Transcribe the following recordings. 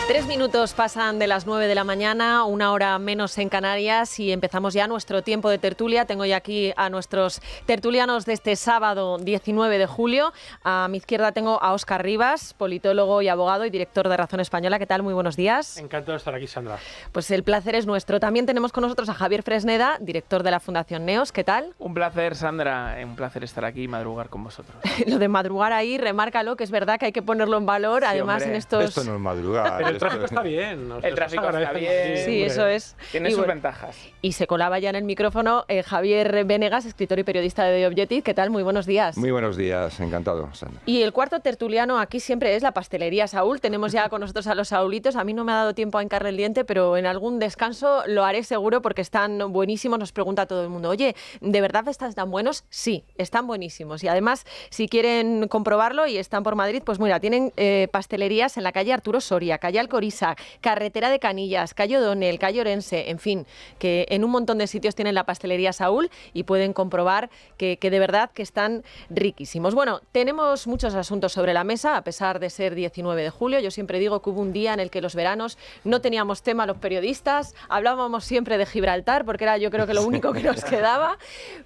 3 minutos pasan de las 9 de la mañana, 1 hora menos en Canarias, y empezamos ya nuestro tiempo de tertulia. Tengo ya aquí a nuestros tertulianos de este sábado 19 de julio. A mi izquierda tengo a Óscar Rivas, politólogo y abogado y director de Razón Española. ¿Qué tal? Muy buenos días. Encantado de estar aquí, Sandra. Pues el placer es nuestro. También tenemos con nosotros a Javier Fresneda, director de la Fundación Neos. ¿Qué tal? Un placer, Sandra. Un placer estar aquí y madrugar con vosotros. Lo de madrugar ahí, remárcalo, que es verdad que hay que ponerlo en valor. Sí, además, hombre. en estos... Esto no es madrugar. Pero el tráfico está bien. El tráfico está bien. Sí, eso es. Tiene sus ventajas. Y se colaba ya en el micrófono Javier Venegas, escritor y periodista de The Objective. ¿Qué tal? Muy buenos días. Muy buenos días, encantado, Sandra. Y el cuarto tertuliano aquí siempre es la pastelería Saúl. Tenemos ya con nosotros a los Saulitos. A mí no me ha dado tiempo a hincarle el diente, pero en algún descanso lo haré seguro porque están buenísimos. Nos pregunta todo el mundo, oye, ¿de verdad están tan buenos? Sí, están buenísimos. Y además, si quieren comprobarlo y están por Madrid, pues mira, tienen pastelerías en la calle Arturo Soria, calle Alcoriza, carretera de Canillas, calle O'Donnell, calle Orense, en fin, que en un montón de sitios tienen la pastelería Saúl y pueden comprobar que de verdad que están riquísimos. Bueno, tenemos muchos asuntos sobre la mesa, a pesar de ser 19 de julio. Yo siempre digo que hubo un día en el que los veranos no teníamos tema los periodistas, hablábamos siempre de Gibraltar, porque era yo creo que lo único que nos quedaba,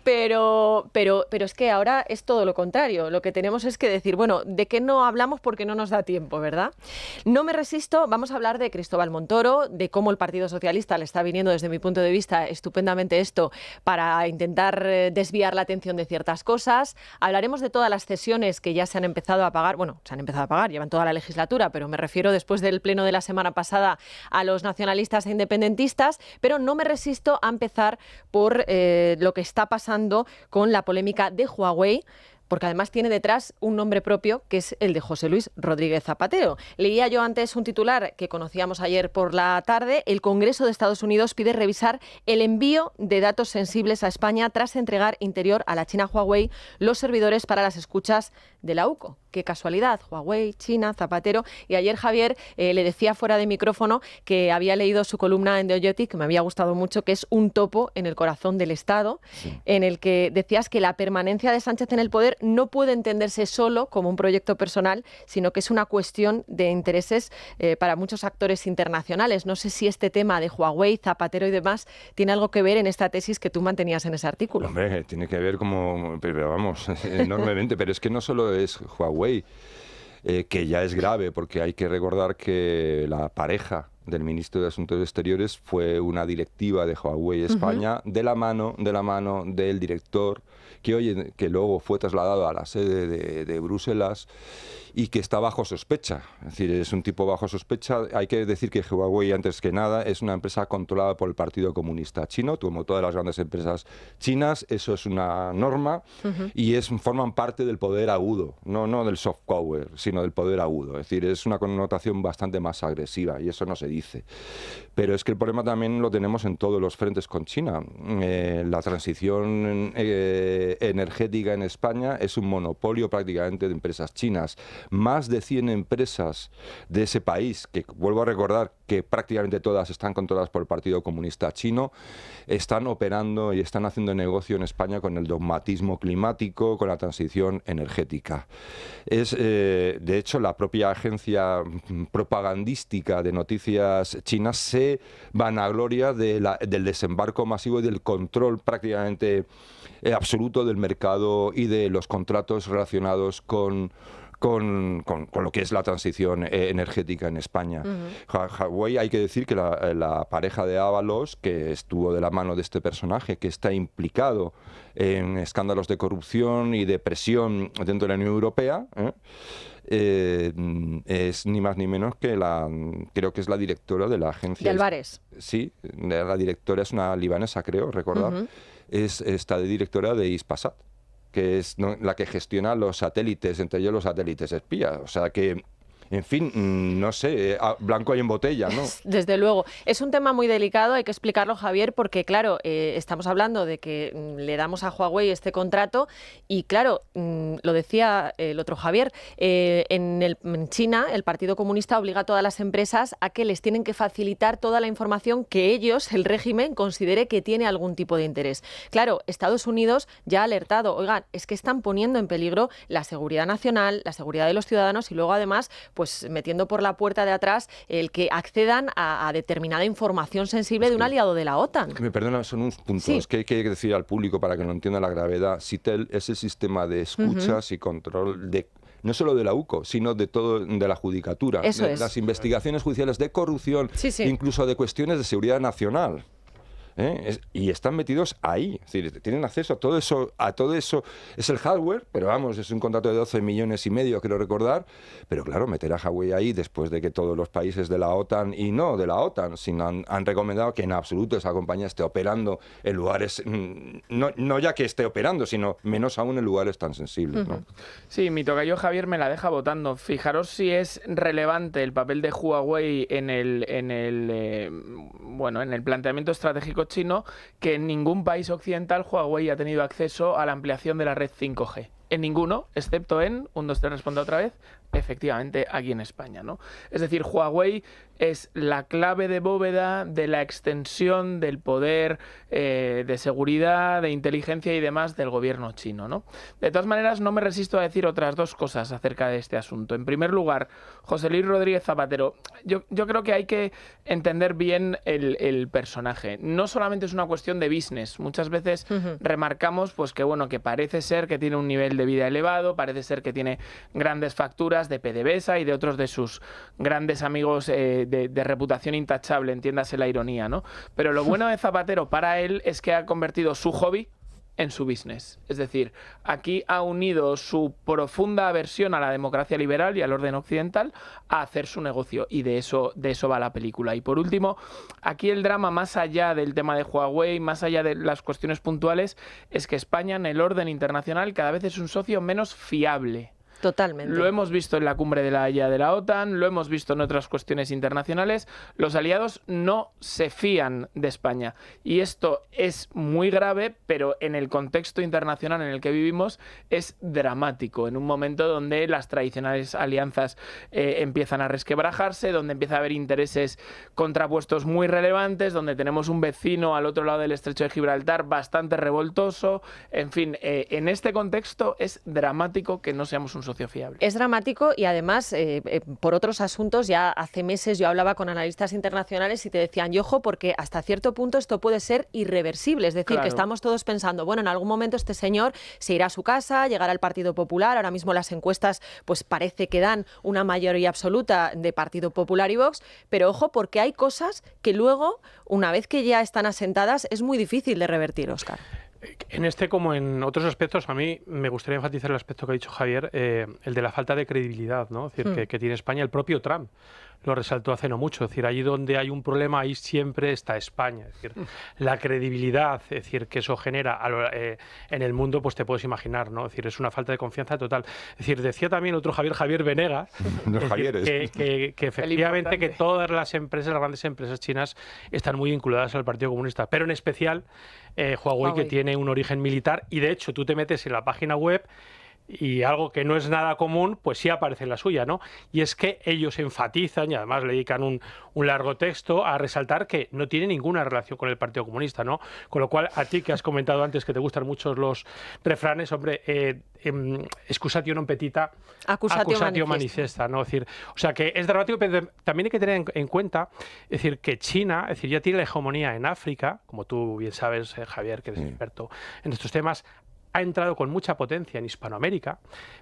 pero es que ahora es todo lo contrario. Lo que tenemos es que decir, bueno, ¿de qué no hablamos porque no nos da tiempo, verdad? No me resisto, vamos a hablar de Cristóbal Montoro, de cómo el Partido Socialista le está viniendo desde mi punto de vista estupendamente esto para intentar desviar la atención de ciertas cosas. Hablaremos de todas las cesiones que ya se han empezado a pagar, bueno, se han empezado a pagar, llevan toda la legislatura, pero me refiero después del pleno de la semana pasada a los nacionalistas e independentistas, pero no me resisto a empezar por lo que está pasando con la polémica de Huawei, porque además tiene detrás un nombre propio, que es el de José Luis Rodríguez Zapatero. Leía yo antes un titular que conocíamos ayer por la tarde. El Congreso de Estados Unidos pide revisar el envío de datos sensibles a España tras entregar Interior a la China Huawei los servidores para las escuchas de la UCO. Qué casualidad, Huawei, China, Zapatero. Y ayer Javier le decía fuera de micrófono que había leído su columna en The Objective, que me había gustado mucho, que es un topo en el corazón del Estado, sí, en el que decías que la permanencia de Sánchez en el poder no puede entenderse solo como un proyecto personal, sino que es una cuestión de intereses para muchos actores internacionales. No sé si este tema de Huawei, Zapatero y demás tiene algo que ver en esta tesis que tú mantenías en ese artículo. Hombre, tiene que ver pero vamos, enormemente, pero es que no solo es Huawei, que ya es grave, porque hay que recordar que la pareja del ministro de Asuntos Exteriores fue una directiva de Huawei España, de la mano del director, que luego fue trasladado a la sede de Bruselas y que está bajo sospecha. Es decir, es un tipo bajo sospecha. Hay que decir que Huawei, antes que nada, es una empresa controlada por el Partido Comunista Chino, como todas las grandes empresas chinas. Eso es una norma y forman parte del poder agudo, no del soft power, sino del poder agudo. Es decir, es una connotación bastante más agresiva y eso no se dice. Pero es que el problema también lo tenemos en todos los frentes con China. La transición energética en España es un monopolio prácticamente de empresas chinas. Más de 100 empresas de ese país, que vuelvo a recordar que prácticamente todas están controladas por el Partido Comunista Chino, están operando y están haciendo negocio en España con el dogmatismo climático, con la transición energética. De hecho, la propia agencia propagandística de noticias chinas se vanagloria del desembarco masivo y del control prácticamente absoluto del mercado y de los contratos relacionados con lo que es la transición energética en España. Huawei, hay que decir que la pareja de Ábalos, que estuvo de la mano de este personaje, que está implicado en escándalos de corrupción y de presión dentro de la Unión Europea, es ni más ni menos que creo que es la directora de la agencia... De Álvarez. Sí, la directora es una libanesa, creo, recordar. Está de directora de Hispasat, que es la que gestiona los satélites, entre ellos los satélites espías. O sea que, en fin, no sé, blanco hay en botella, ¿no? Desde luego. Es un tema muy delicado, hay que explicarlo, Javier, porque, claro, estamos hablando de que le damos a Huawei este contrato y, claro, lo decía el otro Javier, en China el Partido Comunista obliga a todas las empresas a que les tienen que facilitar toda la información que ellos, el régimen, considere que tiene algún tipo de interés. Claro, Estados Unidos ya ha alertado, oigan, es que están poniendo en peligro la seguridad nacional, la seguridad de los ciudadanos y luego, además, pues metiendo por la puerta de atrás el que accedan a determinada información sensible de un aliado de la OTAN. Me perdona, son unos puntos Sí. que hay que decir al público para que no entienda la gravedad. SITEL es el sistema de escuchas y control de no solo de la UCO, sino de todo, de la judicatura, Eso de es. las investigaciones judiciales de corrupción, Sí, sí. incluso de cuestiones de seguridad nacional. Y están metidos ahí, es decir, tienen acceso a todo eso, es el hardware, pero vamos, es un contrato de 12,5 millones, quiero recordar, pero claro, meter a Huawei ahí después de que todos los países de la OTAN, y no de la OTAN, sino han recomendado que en absoluto esa compañía esté operando en lugares, no ya que esté operando, sino menos aún en lugares tan sensibles, ¿no? Sí, mi tocayo Javier me la deja votando. Fijaros si es relevante el papel de Huawei en el planteamiento estratégico chino, que en ningún país occidental Huawei ha tenido acceso a la ampliación de la red 5G. En ninguno, excepto en, 1, 2, 3, responde otra vez, efectivamente aquí en España, ¿no? Es decir, Huawei es la clave de bóveda de la extensión del poder de seguridad, de inteligencia y demás del gobierno chino, ¿no? De todas maneras, no me resisto a decir otras dos cosas acerca de este asunto. En primer lugar, José Luis Rodríguez Zapatero, yo creo que hay que entender bien el personaje. No solamente es una cuestión de business. Muchas veces remarcamos pues que bueno, que parece ser que tiene un nivel de vida elevado, parece ser que tiene grandes facturas de PDVSA y de otros de sus grandes amigos de reputación intachable, entiéndase la ironía, ¿no? Pero lo bueno de Zapatero para él es que ha convertido su hobby en su business. Es decir, aquí ha unido su profunda aversión a la democracia liberal y al orden occidental a hacer su negocio, y de eso va la película. Y por último, aquí el drama, más allá del tema de Huawei, más allá de las cuestiones puntuales, es que España en el orden internacional cada vez es un socio menos fiable. Totalmente. Lo hemos visto en la cumbre de la Haya de la OTAN, lo hemos visto en otras cuestiones internacionales. Los aliados no se fían de España. Y esto es muy grave, pero en el contexto internacional en el que vivimos es dramático. En un momento donde las tradicionales alianzas empiezan a resquebrajarse, donde empieza a haber intereses contrapuestos muy relevantes, donde tenemos un vecino al otro lado del estrecho de Gibraltar bastante revoltoso. En fin, en este contexto es dramático que no seamos un socio fiable. Es dramático y además, por otros asuntos, ya hace meses yo hablaba con analistas internacionales y te decían, y ojo, porque hasta cierto punto esto puede ser irreversible. Es decir, Claro. que estamos todos pensando, bueno, en algún momento este señor se irá a su casa, llegará al Partido Popular. Ahora mismo las encuestas pues parece que dan una mayoría absoluta de Partido Popular y Vox, pero ojo, porque hay cosas que luego, una vez que ya están asentadas, es muy difícil de revertir, Óscar. En este, como en otros aspectos, a mí me gustaría enfatizar el aspecto que ha dicho Javier, el de la falta de credibilidad, ¿no? Es decir, que tiene España. El propio Trump lo resaltó hace no mucho. Es decir, allí donde hay un problema, ahí siempre está España. Es decir, la credibilidad, es decir, que eso genera en el mundo, pues te puedes imaginar, ¿no? Es decir, es una falta de confianza total. Es decir, decía también otro Javier Venegas, Los es decir, Javieres. que efectivamente que todas las empresas, las grandes empresas chinas, están muy vinculadas al Partido Comunista, pero en especial Huawei, que tiene un origen militar, y de hecho tú te metes en la página web y algo que no es nada común, pues sí aparece en la suya, ¿no? Y es que ellos enfatizan, y además le dedican un largo texto a resaltar que no tiene ninguna relación con el Partido Comunista, ¿no? Con lo cual, a ti que has comentado antes que te gustan mucho los refranes, hombre, excusatio non petita, accusatio manifesta, ¿no? Es decir, o sea que es dramático, pero también hay que tener en cuenta, es decir, que China, es decir, ya tiene la hegemonía en África, como tú bien sabes, Javier, que eres experto en estos temas. Ha entrado con mucha potencia en Hispanoamérica,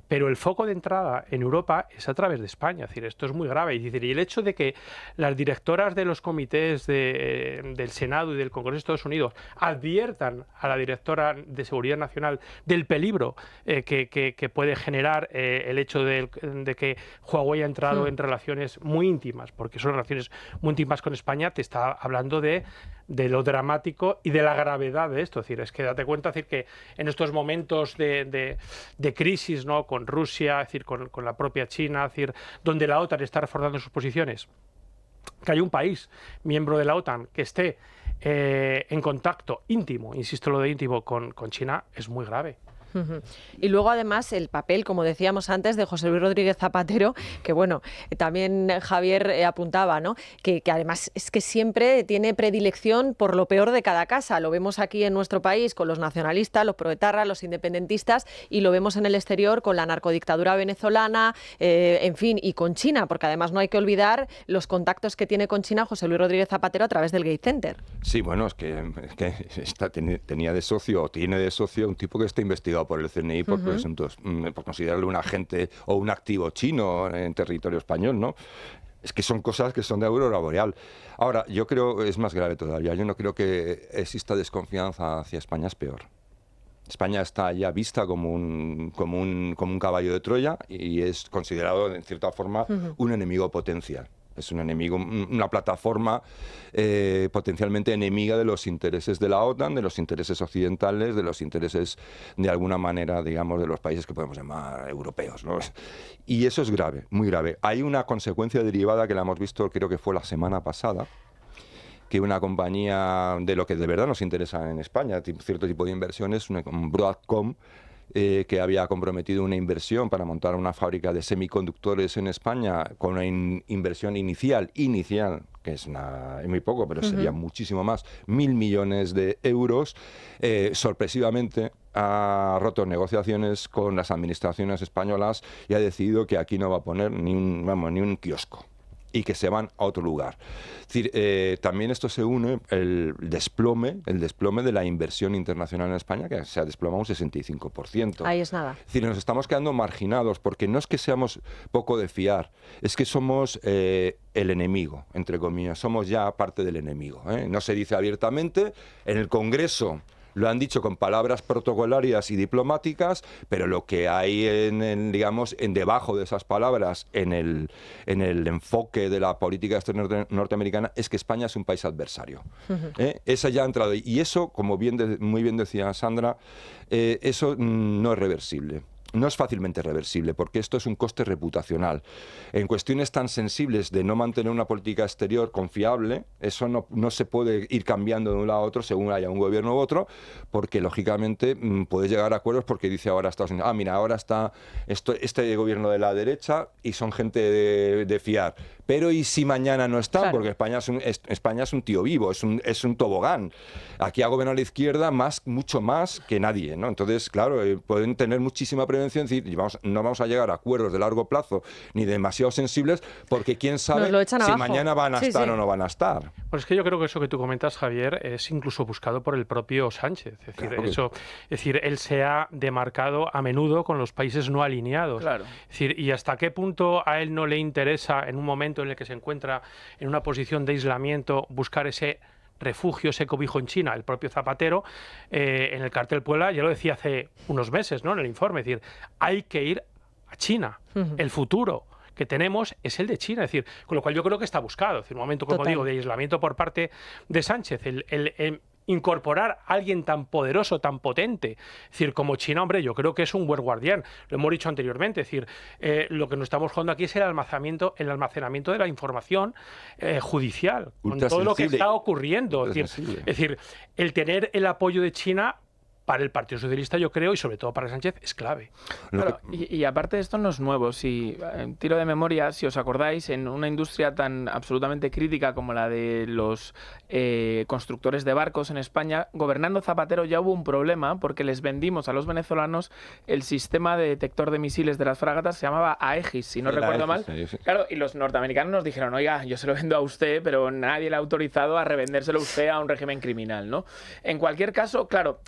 pero el foco de entrada en Europa es a través de España. Es decir, esto es muy grave. Y el hecho de que las directoras de los comités del Senado y del Congreso de Estados Unidos adviertan a la directora de Seguridad Nacional del peligro que puede generar el hecho de que Huawei ha entrado en relaciones muy íntimas, porque son relaciones muy íntimas con España, te está hablando de lo dramático y de la gravedad de esto. Es decir, es que date cuenta, es decir, que en estos momentos de crisis, ¿no? Con Rusia, es decir, con la propia China, es decir, donde la OTAN está reforzando sus posiciones, que hay un país miembro de la OTAN que esté en contacto íntimo, insisto lo de íntimo, con China, es muy grave. Y luego, además, el papel, como decíamos antes, de José Luis Rodríguez Zapatero, que bueno, también Javier apuntaba, ¿no? Que además es que siempre tiene predilección por lo peor de cada casa. Lo vemos aquí en nuestro país con los nacionalistas, los proetarras, los independentistas, y lo vemos en el exterior con la narcodictadura venezolana, en fin, y con China, porque además no hay que olvidar los contactos que tiene con China José Luis Rodríguez Zapatero a través del Gate Center. Sí, bueno, es que tenía de socio, o tiene de socio, un tipo que está investigado por el CNI por presuntos, por considerarle un agente o un activo chino en territorio español, ¿no? Es que son cosas que son de aurora boreal. Ahora, yo creo, es más grave todavía, yo no creo que exista desconfianza hacia España, es peor. España está ya vista como un caballo de Troya y es considerado, en cierta forma, un enemigo potencial. Es un enemigo, una plataforma potencialmente enemiga de los intereses de la OTAN, de los intereses occidentales, de los intereses, de alguna manera, digamos, de los países que podemos llamar europeos, ¿no? Y eso es grave, muy grave. Hay una consecuencia derivada que la hemos visto, creo que fue la semana pasada, que una compañía de lo que de verdad nos interesa en España, cierto tipo de inversiones, un Broadcom, que había comprometido una inversión para montar una fábrica de semiconductores en España con una inversión inicial, que es muy poco, pero sería muchísimo más, 1.000 millones de euros, sorpresivamente ha roto negociaciones con las administraciones españolas y ha decidido que aquí no va a poner ni un kiosco y que se van a otro lugar. Es decir, también esto se une el desplome de la inversión internacional en España, que se ha desplomado un 65%. Ahí es nada. Es decir, nos estamos quedando marginados, porque no es que seamos poco de fiar, es que somos el enemigo, entre comillas, somos ya parte del enemigo, ¿eh? No se dice abiertamente, en el Congreso lo han dicho con palabras protocolarias y diplomáticas, pero lo que hay digamos, debajo de esas palabras, en el enfoque de la política exterior norteamericana, es que España es un país adversario. Esa ya ha entrado. Y eso, como muy bien decía Sandra, eso no es reversible. No es fácilmente reversible, porque esto es un coste reputacional. En cuestiones tan sensibles de no mantener una política exterior confiable, eso no se puede ir cambiando de un lado a otro según haya un gobierno u otro, porque lógicamente puedes llegar a acuerdos, porque dice ahora Estados Unidos, mira, ahora está este gobierno de la derecha y son gente de fiar. Pero ¿y si mañana no están? Claro. Porque España es un tío vivo, es un tobogán. Aquí ha gobernado la izquierda mucho más que nadie, ¿no? Entonces, claro, pueden tener muchísima prevención, decir, no vamos a llegar a acuerdos de largo plazo ni demasiado sensibles, porque quién sabe si mañana van a estar o no van a estar. Pues es que yo creo que eso que tú comentas, Javier, es incluso buscado por el propio Sánchez. Es decir, claro. Es decir, él se ha demarcado a menudo con los países no alineados. Claro. Es decir, y hasta qué punto a él no le interesa, en un momento en el que se encuentra en una posición de aislamiento, buscar ese refugio, ese cobijo en China. El propio Zapatero, en el cartel Puebla, ya lo decía hace unos meses, ¿no?, en el informe, es decir, hay que ir a China. El futuro que tenemos es el de China, es decir, con lo cual yo creo que está buscado. Es decir, un momento, como digo, de aislamiento por parte de Sánchez, el incorporar a alguien tan poderoso, tan potente, es decir, como China, hombre, yo creo que es un buen guardián, lo hemos dicho anteriormente, es decir, lo que nos estamos jugando aquí es el almacenamiento de la información judicial, con todo lo que está ocurriendo, es decir, el tener el apoyo de China para el Partido Socialista, yo creo, y sobre todo para Sánchez, es clave. Claro, y aparte de esto no es nuevo. Si tiro de memoria, si os acordáis, en una industria tan absolutamente crítica como la de los constructores de barcos en España, gobernando Zapatero ya hubo un problema porque les vendimos a los venezolanos el sistema de detector de misiles de las fragatas, se llamaba Aegis, si no recuerdo mal. Sí. Claro, y los norteamericanos nos dijeron, oiga, yo se lo vendo a usted, pero nadie le ha autorizado a revendérselo a usted a un régimen criminal, ¿no? En cualquier caso, claro,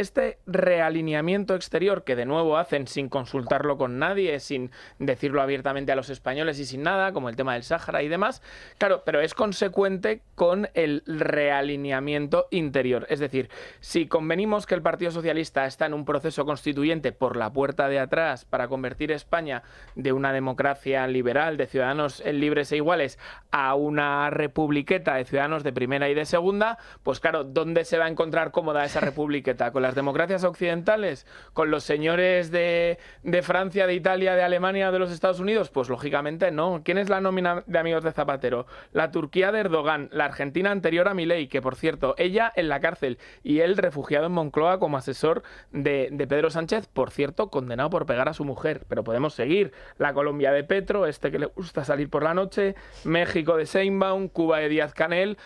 este realineamiento exterior que de nuevo hacen sin consultarlo con nadie, sin decirlo abiertamente a los españoles y sin nada, como el tema del Sáhara y demás, claro, pero es consecuente con el realineamiento interior. Es decir, si convenimos que el Partido Socialista está en un proceso constituyente por la puerta de atrás para convertir España de una democracia liberal de ciudadanos libres e iguales a una republiqueta de ciudadanos de primera y de segunda, pues claro, ¿dónde se va a encontrar cómoda esa republiqueta? Con ¿Con las democracias occidentales? ¿Con los señores de Francia, de Italia, de Alemania, de los Estados Unidos? Pues lógicamente no. ¿Quién es la nómina de amigos de Zapatero? La Turquía de Erdogan, la Argentina anterior a Milei, que por cierto, ella en la cárcel y él refugiado en Moncloa como asesor de Pedro Sánchez, por cierto, condenado por pegar a su mujer. Pero podemos seguir. La Colombia de Petro, que le gusta salir por la noche, México de Sheinbaum, Cuba de Díaz-Canel,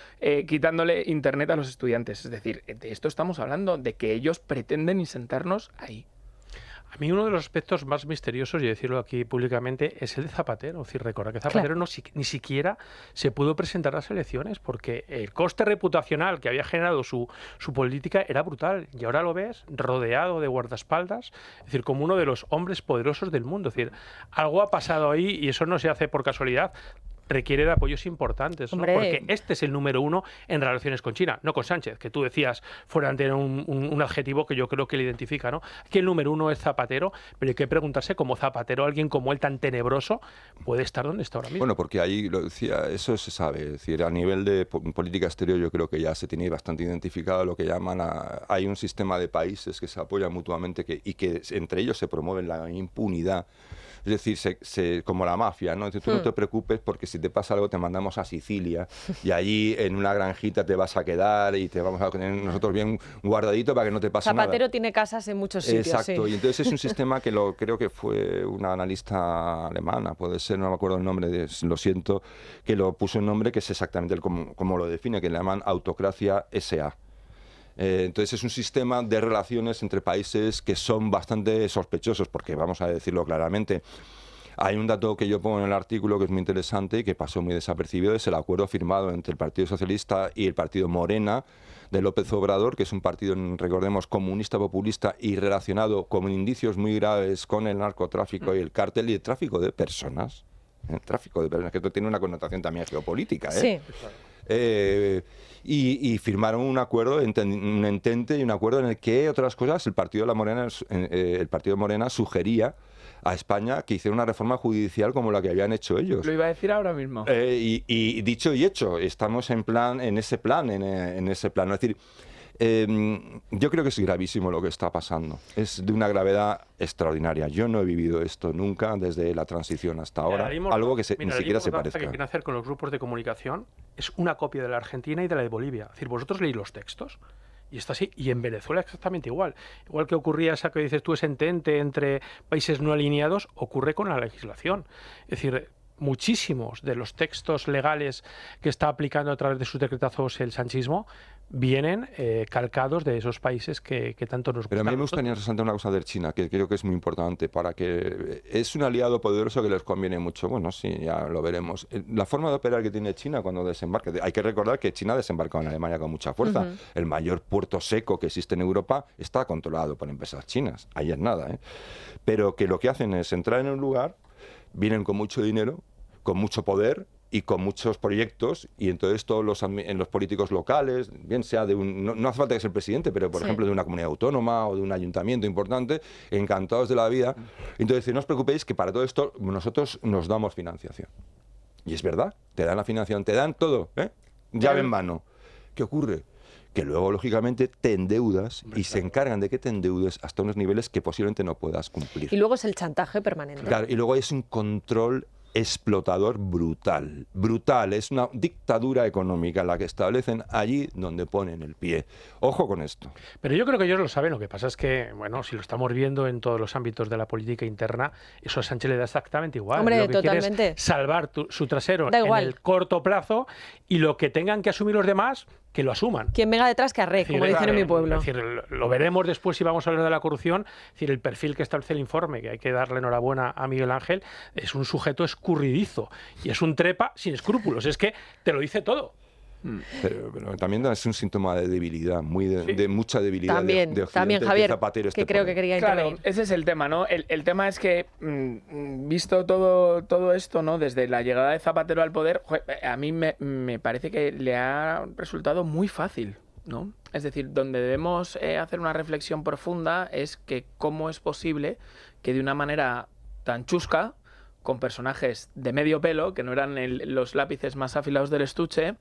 quitándole internet a los estudiantes. Es decir, de esto estamos hablando, de que ellos pretenden sentarnos ahí. A mí uno de los aspectos más misteriosos, y decirlo aquí públicamente, es el de Zapatero. Es decir, recordar que Zapatero ni siquiera se pudo presentar a las elecciones porque el coste reputacional que había generado su política era brutal. Y ahora lo ves rodeado de guardaespaldas, es decir, como uno de los hombres poderosos del mundo. Es decir, algo ha pasado ahí y eso no se hace por casualidad. Requiere de apoyos importantes, ¿no? Porque este es el número uno en relaciones con China, no con Sánchez, que tú decías fuera de un adjetivo que yo creo que le identifica, ¿no? Aquí el número uno es Zapatero, pero hay que preguntarse cómo Zapatero, alguien como él tan tenebroso, puede estar donde está ahora mismo. Bueno, porque ahí lo decía, eso se sabe, es decir, a nivel de política exterior yo creo que ya se tiene bastante identificado lo que llaman hay un sistema de países que se apoyan mutuamente y que entre ellos se promueven la impunidad. Es decir, como la mafia, ¿no? Tú no te preocupes porque si te pasa algo te mandamos a Sicilia y allí en una granjita te vas a quedar y te vamos a tener nosotros bien guardadito para que no te pase nada. Zapatero tiene casas en muchos sitios. Exacto, y entonces es un sistema que creo que fue una analista alemana, puede ser, no me acuerdo el nombre, lo siento, que lo puso en nombre que es exactamente como lo define, que le llaman autocracia SA. Entonces es un sistema de relaciones entre países que son bastante sospechosos, porque vamos a decirlo claramente, hay un dato que yo pongo en el artículo que es muy interesante y que pasó muy desapercibido, es el acuerdo firmado entre el Partido Socialista y el Partido Morena de López Obrador, que es un partido, recordemos, comunista, populista y relacionado con indicios muy graves con el narcotráfico y el cártel y el tráfico de personas. El tráfico de personas, que esto tiene una connotación también geopolítica, ¿eh? Sí. Y firmaron un acuerdo, un entente y un acuerdo en el que, otras cosas, el Partido Morena sugería a España que hiciera una reforma judicial como la que habían hecho ellos. Lo iba a decir ahora mismo. Y dicho y hecho, estamos en ese plan. Es decir, yo creo que es gravísimo lo que está pasando. Es de una gravedad extraordinaria. Yo no he vivido esto nunca desde la transición hasta ahora. Algo que ni siquiera se parezca. Lo que quieren hacer con los grupos de comunicación es una copia de la Argentina y de la de Bolivia. Es decir, vosotros leéis los textos y está así. Y en Venezuela exactamente igual. Igual que ocurría esa que dices tú, ese entente entre países no alineados, ocurre con la legislación. Es decir, muchísimos de los textos legales que está aplicando a través de sus decretazos el sanchismo vienen calcados de esos países que tanto nos gustan. Pero a mí me gustaría resaltar una cosa de China, que creo que es muy importante, para que es un aliado poderoso que les conviene mucho. Bueno, sí, ya lo veremos. La forma de operar que tiene China cuando desembarca, hay que recordar que China ha desembarcado en Alemania con mucha fuerza. El mayor puerto seco que existe en Europa está controlado por empresas chinas. Ahí es nada, ¿eh? Pero que lo que hacen es entrar en un lugar, vienen con mucho dinero, con mucho poder y con muchos proyectos, y entonces todos los políticos locales, bien sea no hace falta que sea el presidente, pero por ejemplo de una comunidad autónoma o de un ayuntamiento importante, encantados de la vida. Entonces no os preocupéis que para todo esto nosotros nos damos financiación. Y es verdad, te dan la financiación, te dan todo, llave en mano. ¿Qué ocurre? Que luego, lógicamente, te endeudas y se encargan de que te endeudes hasta unos niveles que posiblemente no puedas cumplir. Y luego es el chantaje permanente. Claro, y luego es un control explotador brutal, es una dictadura económica la que establecen allí donde ponen el pie. Ojo con esto. Pero yo creo que ellos lo saben, lo que pasa es que, bueno, si lo estamos viendo en todos los ámbitos de la política interna, eso a Sánchez le da exactamente igual. Hombre, lo que totalmente. quiere es salvar su trasero en el corto plazo y lo que tengan que asumir los demás, que lo asuman. Quien venga detrás que arre, como dicen en mi pueblo. Es decir, lo veremos después si vamos a hablar de la corrupción. Es decir, el perfil que establece el informe, que hay que darle enhorabuena a Miguel Ángel, es un sujeto escurridizo y es un trepa sin escrúpulos. Es que te lo dice todo. Pero también es un síntoma de debilidad, de mucha debilidad también, de Occidente. También, Javier, Zapatero que creo que quería intervenir. Claro, ese es el tema, ¿no? El tema es que, visto todo esto, ¿no? Desde la llegada de Zapatero al poder, a mí me parece que le ha resultado muy fácil, ¿no? Es decir, donde debemos hacer una reflexión profunda es que cómo es posible que de una manera tan chusca con personajes de medio pelo, que no eran los lápices más afilados del estuche,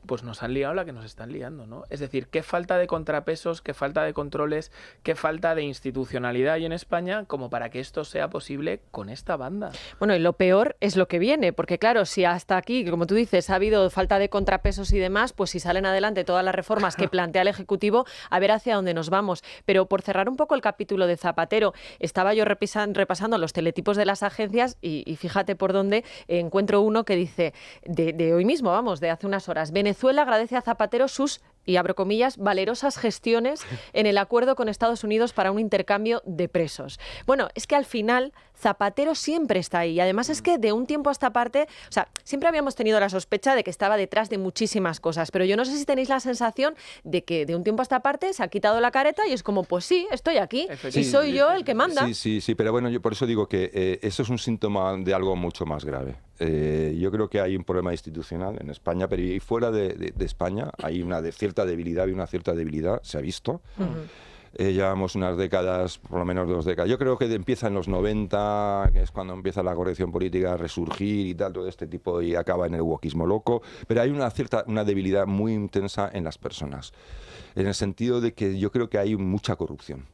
pues nos han liado la que nos están liando, ¿no? Es decir, qué falta de contrapesos, qué falta de controles, qué falta de institucionalidad hay en España como para que esto sea posible con esta banda. Bueno, y lo peor es lo que viene, porque claro, si hasta aquí, como tú dices, ha habido falta de contrapesos y demás, pues si salen adelante todas las reformas que plantea el Ejecutivo, a ver hacia dónde nos vamos. Pero por cerrar un poco el capítulo de Zapatero, estaba yo repasando los teletipos de las agencias y fíjate por dónde encuentro uno que dice, de hoy mismo, vamos, de hace unas horas, Venezuela agradece a Zapatero sus, y abro comillas, valerosas gestiones en el acuerdo con Estados Unidos para un intercambio de presos. Bueno, es que al final Zapatero siempre está ahí. Y además es que de un tiempo a esta parte, o sea, siempre habíamos tenido la sospecha de que estaba detrás de muchísimas cosas, pero yo no sé si tenéis la sensación de que de un tiempo a esta parte se ha quitado la careta y es como, pues sí, estoy aquí y soy yo el que manda. Sí, pero bueno, yo por eso digo que eso es un síntoma de algo mucho más grave. Yo creo que hay un problema institucional en España, pero y fuera de España hay una cierta debilidad y una cierta debilidad, se ha visto. Llevamos unas décadas, por lo menos 2 décadas. Yo creo que empieza en los 90, que es cuando empieza la corrección política a resurgir y tal, todo este tipo, y acaba en el wokismo loco. Pero hay una debilidad muy intensa en las personas, en el sentido de que yo creo que hay mucha corrupción,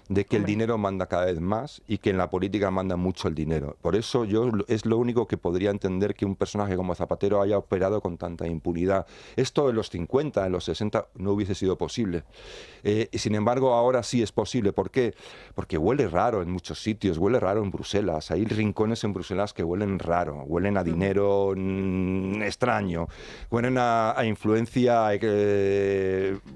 de que el dinero manda cada vez más y que en la política manda mucho el dinero. Por eso es lo único que podría entender que un personaje como Zapatero haya operado con tanta impunidad. Esto en los 50, en los 60 no hubiese sido posible. Y sin embargo, ahora sí es posible. ¿Por qué? Porque huele raro en muchos sitios, huele raro en Bruselas. Hay rincones en Bruselas que huelen raro, huelen a dinero extraño, huelen a influencia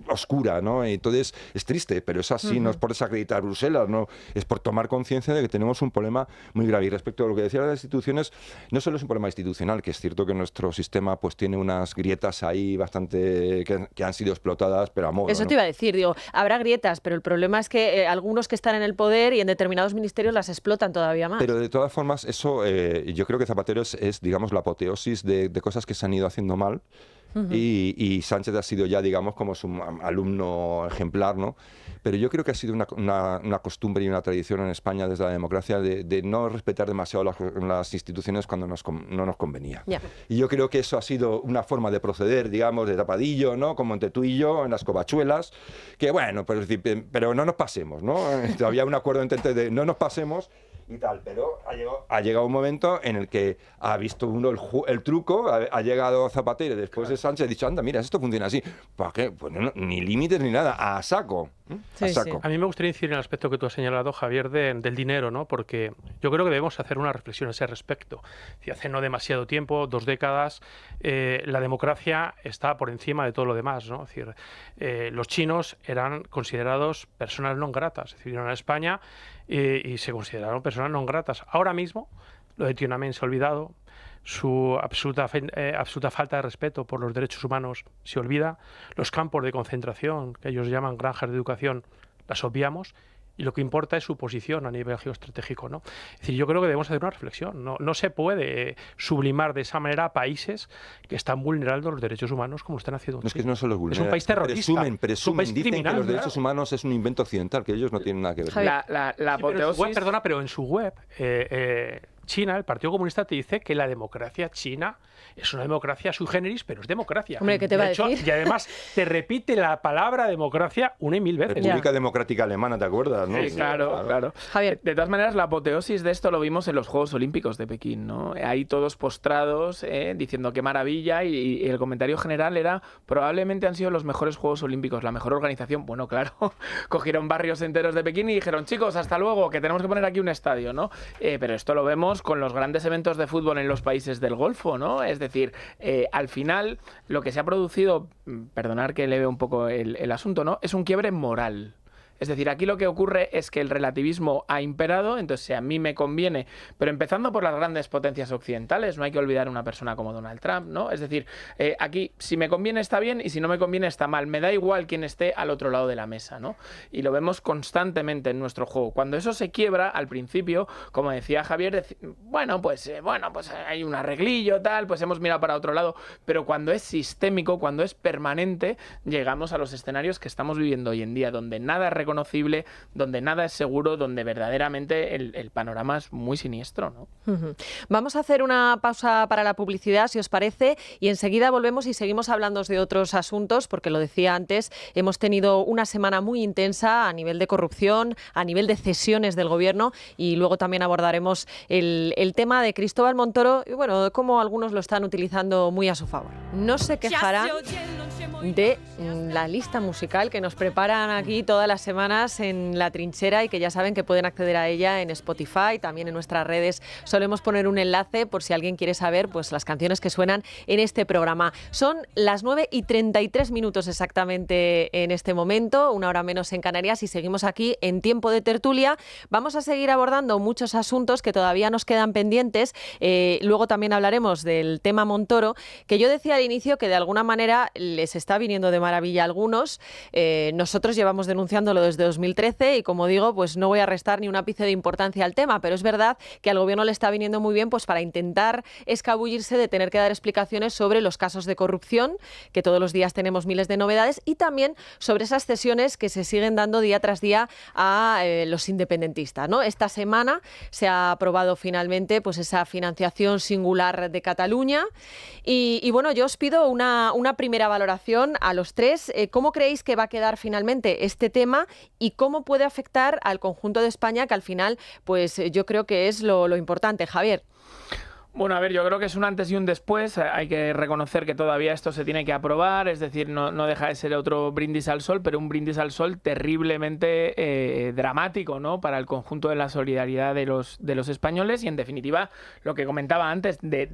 oscura, ¿no? Entonces es triste, pero es así, no es por desacreditar Bruselas, no, es por tomar conciencia de que tenemos un problema muy grave. Y respecto a lo que decía de las instituciones, no solo es un problema institucional, que es cierto que nuestro sistema pues tiene unas grietas ahí bastante que han sido explotadas, pero a modo. Eso te iba a decir, digo, habrá grietas, pero el problema es que algunos que están en el poder y en determinados ministerios las explotan todavía más. Pero de todas formas, eso yo creo que Zapatero es digamos, la apoteosis de cosas que se han ido haciendo mal. Y Sánchez ha sido ya, digamos, como su alumno ejemplar, ¿no? Pero yo creo que ha sido una costumbre y una tradición en España desde la democracia de no respetar demasiado las instituciones cuando no nos convenía. Yeah. Y yo creo que eso ha sido una forma de proceder, digamos, de tapadillo, ¿no? Como entre tú y yo, en las covachuelas, que bueno, pero no nos pasemos, ¿no? Había un acuerdo de no nos pasemos y tal, pero ha llegado un momento en el que ha visto uno el truco, ha llegado Zapatero después de Sánchez, ha dicho, anda, mira, esto funciona así. ¿Para qué? Pues no, ni límites ni nada, a saco. Sí, a saco. sí. A mí me gustaría incidir en el aspecto que tú has señalado, Javier, del dinero, ¿no? Porque yo creo que debemos hacer una reflexión a ese respecto. Si hace no demasiado tiempo, 2 décadas, la democracia está por encima de todo lo demás, ¿no? Es decir, los chinos eran considerados personas non gratas, es decir, iban a España y se consideraron personas non gratas. Ahora mismo, lo de Tiananmen se ha olvidado, su absoluta falta de respeto por los derechos humanos se olvida, los campos de concentración, que ellos llaman granjas de educación, las obviamos, y lo que importa es su posición a nivel geoestratégico, ¿no? Es decir, yo creo que debemos hacer una reflexión. No se puede sublimar de esa manera a países que están vulnerando los derechos humanos como están haciendo. No es que no solo vulneran, es un país terrorista. Presumen, dicen que los derechos humanos es un invento occidental, que ellos no tienen nada que ver. La apoteosis... Pero en su web, China, el Partido Comunista te dice que la democracia china es una democracia sui generis, pero es democracia. Hombre, ¿qué te va a decir? Y además te repite la palabra democracia 1.000 veces. República Democrática Alemana, ¿te acuerdas? ¿no? Sí, claro. Javier. De todas maneras, la apoteosis de esto lo vimos en los Juegos Olímpicos de Pekín, ¿no? Ahí todos postrados, diciendo qué maravilla, y el comentario general era, probablemente han sido los mejores Juegos Olímpicos, la mejor organización. Bueno, claro, cogieron barrios enteros de Pekín y dijeron, chicos, hasta luego, que tenemos que poner aquí un estadio, ¿no? Pero esto lo vemos con los grandes eventos de fútbol en los países del Golfo, ¿no? Es decir, al final, lo que se ha producido, perdonar que leve un poco el asunto, ¿no? Es un quiebre moral. Es decir, aquí lo que ocurre es que el relativismo ha imperado, entonces a mí me conviene, pero empezando por las grandes potencias occidentales, no hay que olvidar una persona como Donald Trump, ¿no? Es decir, aquí si me conviene está bien y si no me conviene está mal, me da igual quién esté al otro lado de la mesa, ¿no? Y lo vemos constantemente en nuestro juego. Cuando eso se quiebra, al principio, como decía Javier, bueno, pues hay un arreglillo, tal, pues hemos mirado para otro lado, pero cuando es sistémico, cuando es permanente, llegamos a los escenarios que estamos viviendo hoy en día, donde nada es reconocible, donde nada es seguro, donde verdaderamente el panorama es muy siniestro, ¿no? Vamos a hacer una pausa para la publicidad, si os parece, y enseguida volvemos y seguimos hablando de otros asuntos, porque lo decía antes, hemos tenido una semana muy intensa a nivel de corrupción, a nivel de cesiones del gobierno, y luego también abordaremos el tema de Cristóbal Montoro y, bueno, cómo algunos lo están utilizando muy a su favor. No se quejarán de la lista musical que nos preparan aquí todas las semanas en La Trinchera y que ya saben que pueden acceder a ella en Spotify, también en nuestras redes solemos poner un enlace por si alguien quiere saber pues las canciones que suenan en este programa. Son las 9:33 exactamente en este momento, 1 hora menos en Canarias, y seguimos aquí en Tiempo de Tertulia. Vamos a seguir abordando muchos asuntos que todavía nos quedan pendientes. Luego también hablaremos del tema Montoro, que yo decía al inicio que de alguna manera les está viniendo de maravilla a algunos. Nosotros llevamos denunciándolo desde 2013 y, como digo, pues no voy a restar ni un ápice de importancia al tema, pero es verdad que al gobierno le está viniendo muy bien pues para intentar escabullirse de tener que dar explicaciones sobre los casos de corrupción, que todos los días tenemos miles de novedades, y también sobre esas cesiones que se siguen dando día tras día a los independentistas, ¿no? Esta semana se ha aprobado finalmente pues esa financiación singular de Cataluña y bueno, yo os pido una primera valoración a los tres. ¿Cómo creéis que va a quedar finalmente este tema y cómo puede afectar al conjunto de España, que al final pues yo creo que es lo importante? Javier. Bueno, a ver, yo creo que es un antes y un después. Hay que reconocer que todavía esto se tiene que aprobar, es decir, no deja de ser otro brindis al sol, pero un brindis al sol terriblemente dramático, ¿no?, para el conjunto de la solidaridad de los españoles y, en definitiva, lo que comentaba antes, de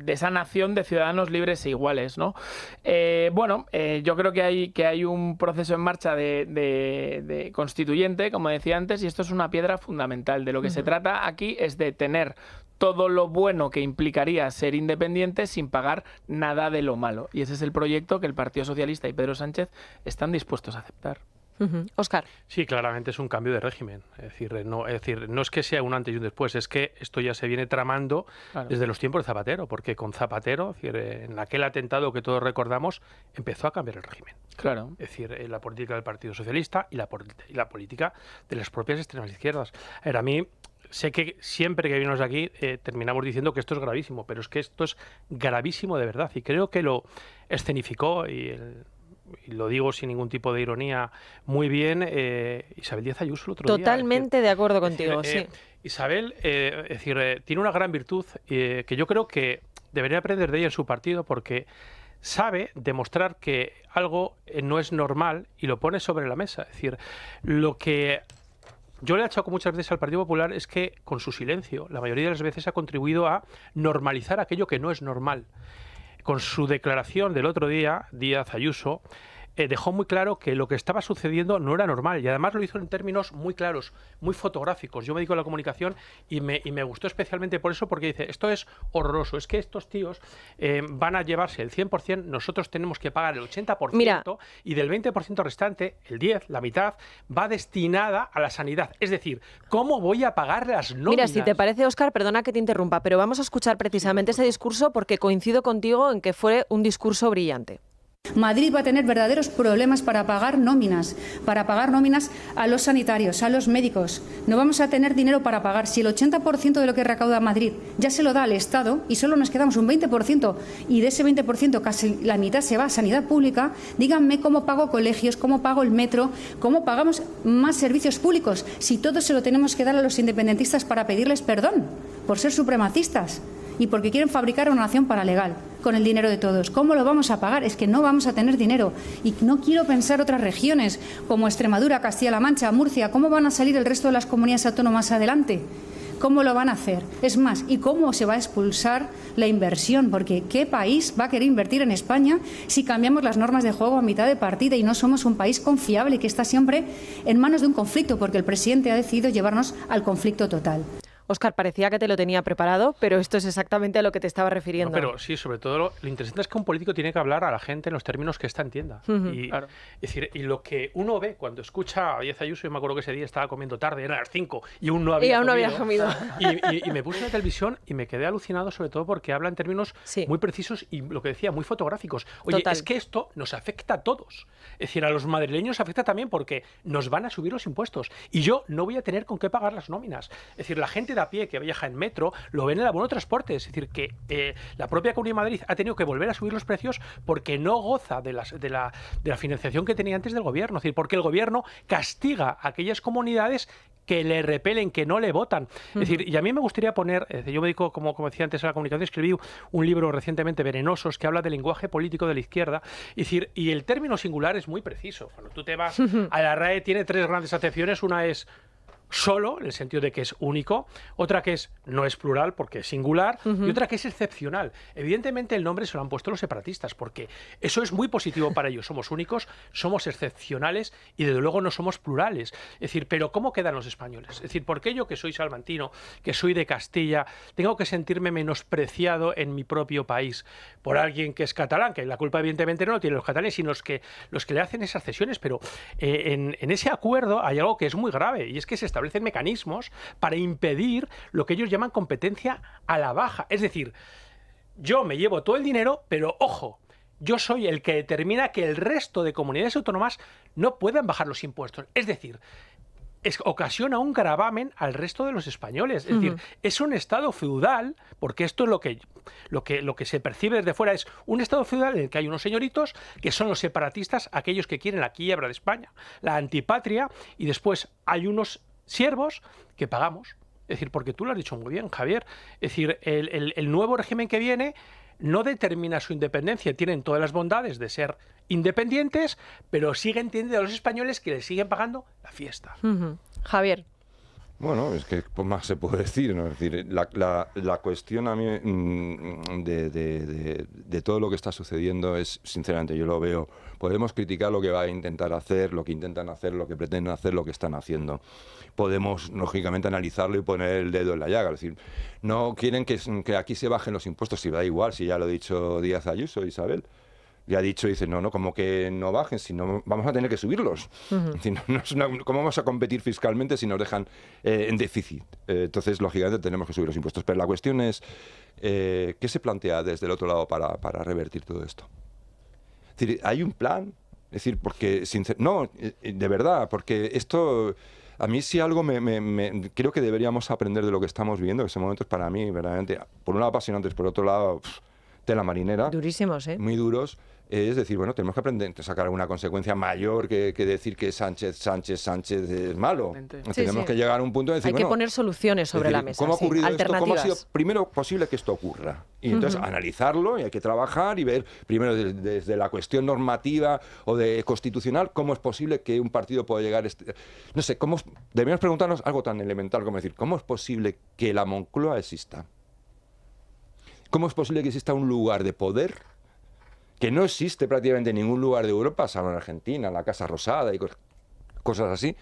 esa nación de ciudadanos libres e iguales, ¿no? Yo creo que hay un proceso en marcha de constituyente, como decía antes, y esto es una piedra fundamental. De lo que se trata aquí es de tener todo lo bueno que implicaría ser independiente sin pagar nada de lo malo. Y ese es el proyecto que el Partido Socialista y Pedro Sánchez están dispuestos a aceptar. Óscar. Sí, claramente es un cambio de régimen. Es decir, no es que sea un antes y un después, es que esto ya se viene tramando desde los tiempos de Zapatero, porque con Zapatero, es decir, en aquel atentado que todos recordamos, empezó a cambiar el régimen. Claro. Es decir, la política del Partido Socialista y la política de las propias extremas izquierdas. A mí sé que siempre que venimos aquí terminamos diciendo que esto es gravísimo, pero es que esto es gravísimo de verdad, y creo que lo escenificó y lo digo sin ningún tipo de ironía muy bien Isabel Díaz Ayuso el otro día. Totalmente de acuerdo contigo, sí. Isabel tiene una gran virtud que yo creo que debería aprender de ella en su partido, porque sabe demostrar que algo no es normal y lo pone sobre la mesa. Es decir, lo que yo le he achacado muchas veces al Partido Popular es que con su silencio, la mayoría de las veces ha contribuido a normalizar aquello que no es normal. Con su declaración del otro día, Díaz Ayuso dejó muy claro que lo que estaba sucediendo no era normal, y además lo hizo en términos muy claros, muy fotográficos. Yo me dedico a la comunicación y me gustó especialmente por eso, porque dice, esto es horroroso, es que estos tíos van a llevarse el 100%, nosotros tenemos que pagar el 80%. Mira, y del 20% restante, el 10%, la mitad, va destinada a la sanidad. Es decir, ¿cómo voy a pagar las nóminas? Mira, si te parece, Óscar, perdona que te interrumpa, pero vamos a escuchar precisamente ese discurso, porque coincido contigo en que fue un discurso brillante. Madrid va a tener verdaderos problemas para pagar nóminas a los sanitarios, a los médicos. No vamos a tener dinero para pagar. Si el 80% de lo que recauda Madrid ya se lo da al Estado y solo nos quedamos un 20%, y de ese 20% casi la mitad se va a sanidad pública, díganme cómo pago colegios, cómo pago el metro, cómo pagamos más servicios públicos, si todo se lo tenemos que dar a los independentistas para pedirles perdón por ser supremacistas y porque quieren fabricar una nación paralegal con el dinero de todos. ¿Cómo lo vamos a pagar? Es que no vamos a tener dinero. Y no quiero pensar otras regiones como Extremadura, Castilla-La Mancha, Murcia. ¿Cómo van a salir el resto de las comunidades autónomas adelante? ¿Cómo lo van a hacer? Es más, ¿y cómo se va a expulsar la inversión? Porque ¿qué país va a querer invertir en España si cambiamos las normas de juego a mitad de partida y no somos un país confiable que está siempre en manos de un conflicto? Porque el presidente ha decidido llevarnos al conflicto total. Óscar, parecía que te lo tenía preparado, pero esto es exactamente a lo que te estaba refiriendo. No, pero sí, sobre todo lo interesante es que un político tiene que hablar a la gente en los términos que ésta entienda. Y, claro. es decir, y lo que uno ve cuando escucha a Díaz Ayuso, yo me acuerdo que ese día estaba comiendo tarde, eran las 5 y aún no había comido. Y me puse en la televisión y me quedé alucinado, sobre todo porque habla en términos muy precisos y, lo que decía, muy fotográficos. Oye, es que esto nos afecta a todos. Es decir, a los madrileños afecta también porque nos van a subir los impuestos y yo no voy a tener con qué pagar las nóminas. Es decir, la gente de a pie que viaja en metro lo ven en el abono de transporte. Es decir, que la propia Comunidad de Madrid ha tenido que volver a subir los precios porque no goza de la financiación que tenía antes del gobierno. Es decir, porque el gobierno castiga a aquellas comunidades que le repelen, que no le votan. Es decir, y a mí me gustaría poner, yo me dedico, como decía antes, a la comunicación, escribí un libro recientemente, Venenosos, que habla del lenguaje político de la izquierda. Es decir, y el término singular es muy preciso. Cuando tú te vas a la RAE, tiene 3 grandes acepciones. Una es solo, en el sentido de que es único, otra que no es plural porque es singular, y otra que es excepcional. Evidentemente el nombre se lo han puesto los separatistas porque eso es muy positivo para ellos. Somos únicos, somos excepcionales y desde luego no somos plurales. Es decir, pero ¿cómo quedan los españoles? Es decir, ¿por qué yo, que soy salmantino, que soy de Castilla, tengo que sentirme menospreciado en mi propio país por alguien que es catalán? Que la culpa evidentemente no lo tienen los catalanes, sino los que le hacen esas cesiones. Pero en ese acuerdo hay algo que es muy grave, y es que se establecen mecanismos para impedir lo que ellos llaman competencia a la baja. Es decir, yo me llevo todo el dinero, pero ojo, yo soy el que determina que el resto de comunidades autónomas no puedan bajar los impuestos. Es decir, ocasiona un gravamen al resto de los españoles. Es decir, es un estado feudal, porque esto es lo que se percibe desde fuera, es un estado feudal en el que hay unos señoritos que son los separatistas, aquellos que quieren la quiebra de España, la antipatria, y después hay unos siervos que pagamos. Es decir, porque tú lo has dicho muy bien, Javier. Es decir, el nuevo régimen que viene no determina su independencia. Tienen todas las bondades de ser independientes, pero siguen teniendo a los españoles que les siguen pagando la fiesta. Javier. Bueno, es que pues más se puede decir, ¿no? Es decir, la cuestión a mí de todo lo que está sucediendo es, sinceramente, yo lo veo, podemos criticar lo que va a intentar hacer, lo que intentan hacer, lo que pretenden hacer, lo que están haciendo. Podemos, lógicamente, analizarlo y poner el dedo en la llaga. Es decir, no quieren que aquí se bajen los impuestos, si da igual, si ya lo ha dicho Díaz Ayuso, Isabel. Ya ha dicho, dice, no, como que no bajen, sino vamos a tener que subirlos. Es decir, ¿cómo vamos a competir fiscalmente si nos dejan en déficit? Entonces, lógicamente, tenemos que subir los impuestos. Pero la cuestión es, ¿qué se plantea desde el otro lado para revertir todo esto? Es decir, ¿hay un plan? Es decir, porque, no, de verdad, porque esto... A mí sí algo creo que deberíamos aprender de lo que estamos viendo, que ese momento es para mí verdaderamente, por un lado apasionantes, por otro lado... tela marinera. Durísimos, ¿eh? Muy duros. Es decir, bueno, tenemos que aprender a sacar alguna consecuencia mayor que decir que Sánchez es malo. Tenemos que llegar a un punto de decir, hay que poner soluciones sobre la mesa. ¿Cómo ha ocurrido esto? ¿Cómo ha sido primero posible que esto ocurra? Y entonces analizarlo, y hay que trabajar y ver primero desde la cuestión normativa o de constitucional cómo es posible que un partido pueda llegar no sé, deberíamos preguntarnos algo tan elemental como decir, ¿cómo es posible que la Moncloa exista? ¿Cómo es posible que exista un lugar de poder que no existe prácticamente en ningún lugar de Europa, salvo en Argentina, la Casa Rosada y cosas así,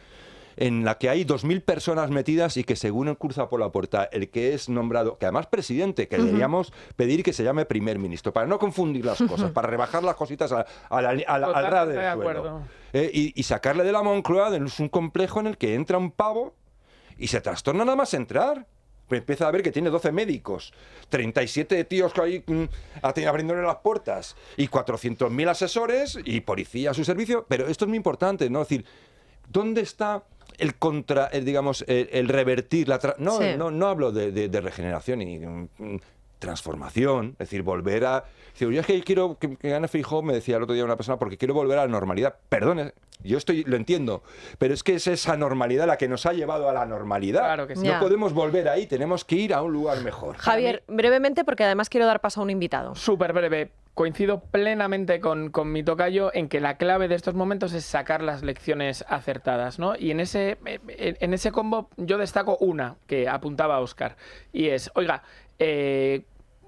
en la que hay 2.000 personas metidas y que según cruza por la puerta el que es nombrado, que además presidente, que deberíamos pedir que se llame primer ministro, para no confundir las cosas, para rebajar las cositas al ras del suelo. Y sacarle de la Moncloa es un complejo en el que entra un pavo y se trastorna nada más entrar. Empieza a ver que tiene 12 médicos, 37 tíos que hay abriéndole las puertas y 400.000 asesores y policía a su servicio. Pero esto es muy importante, ¿no? Es decir, ¿dónde está el revertir no hablo de regeneración y transformación, es decir, volver a... Yo es que quiero que gane Feijóo, me decía el otro día una persona, porque quiero volver a la normalidad. Perdón, yo lo entiendo, pero es que es esa normalidad la que nos ha llevado a la normalidad. Claro que sí. No podemos volver ahí, tenemos que ir a un lugar mejor. Javier, brevemente, porque además quiero dar paso a un invitado. Súper breve. Coincido plenamente con mi tocayo en que la clave de estos momentos es sacar las lecciones acertadas, ¿no? Y en ese combo yo destaco una que apuntaba Óscar, y es, oiga,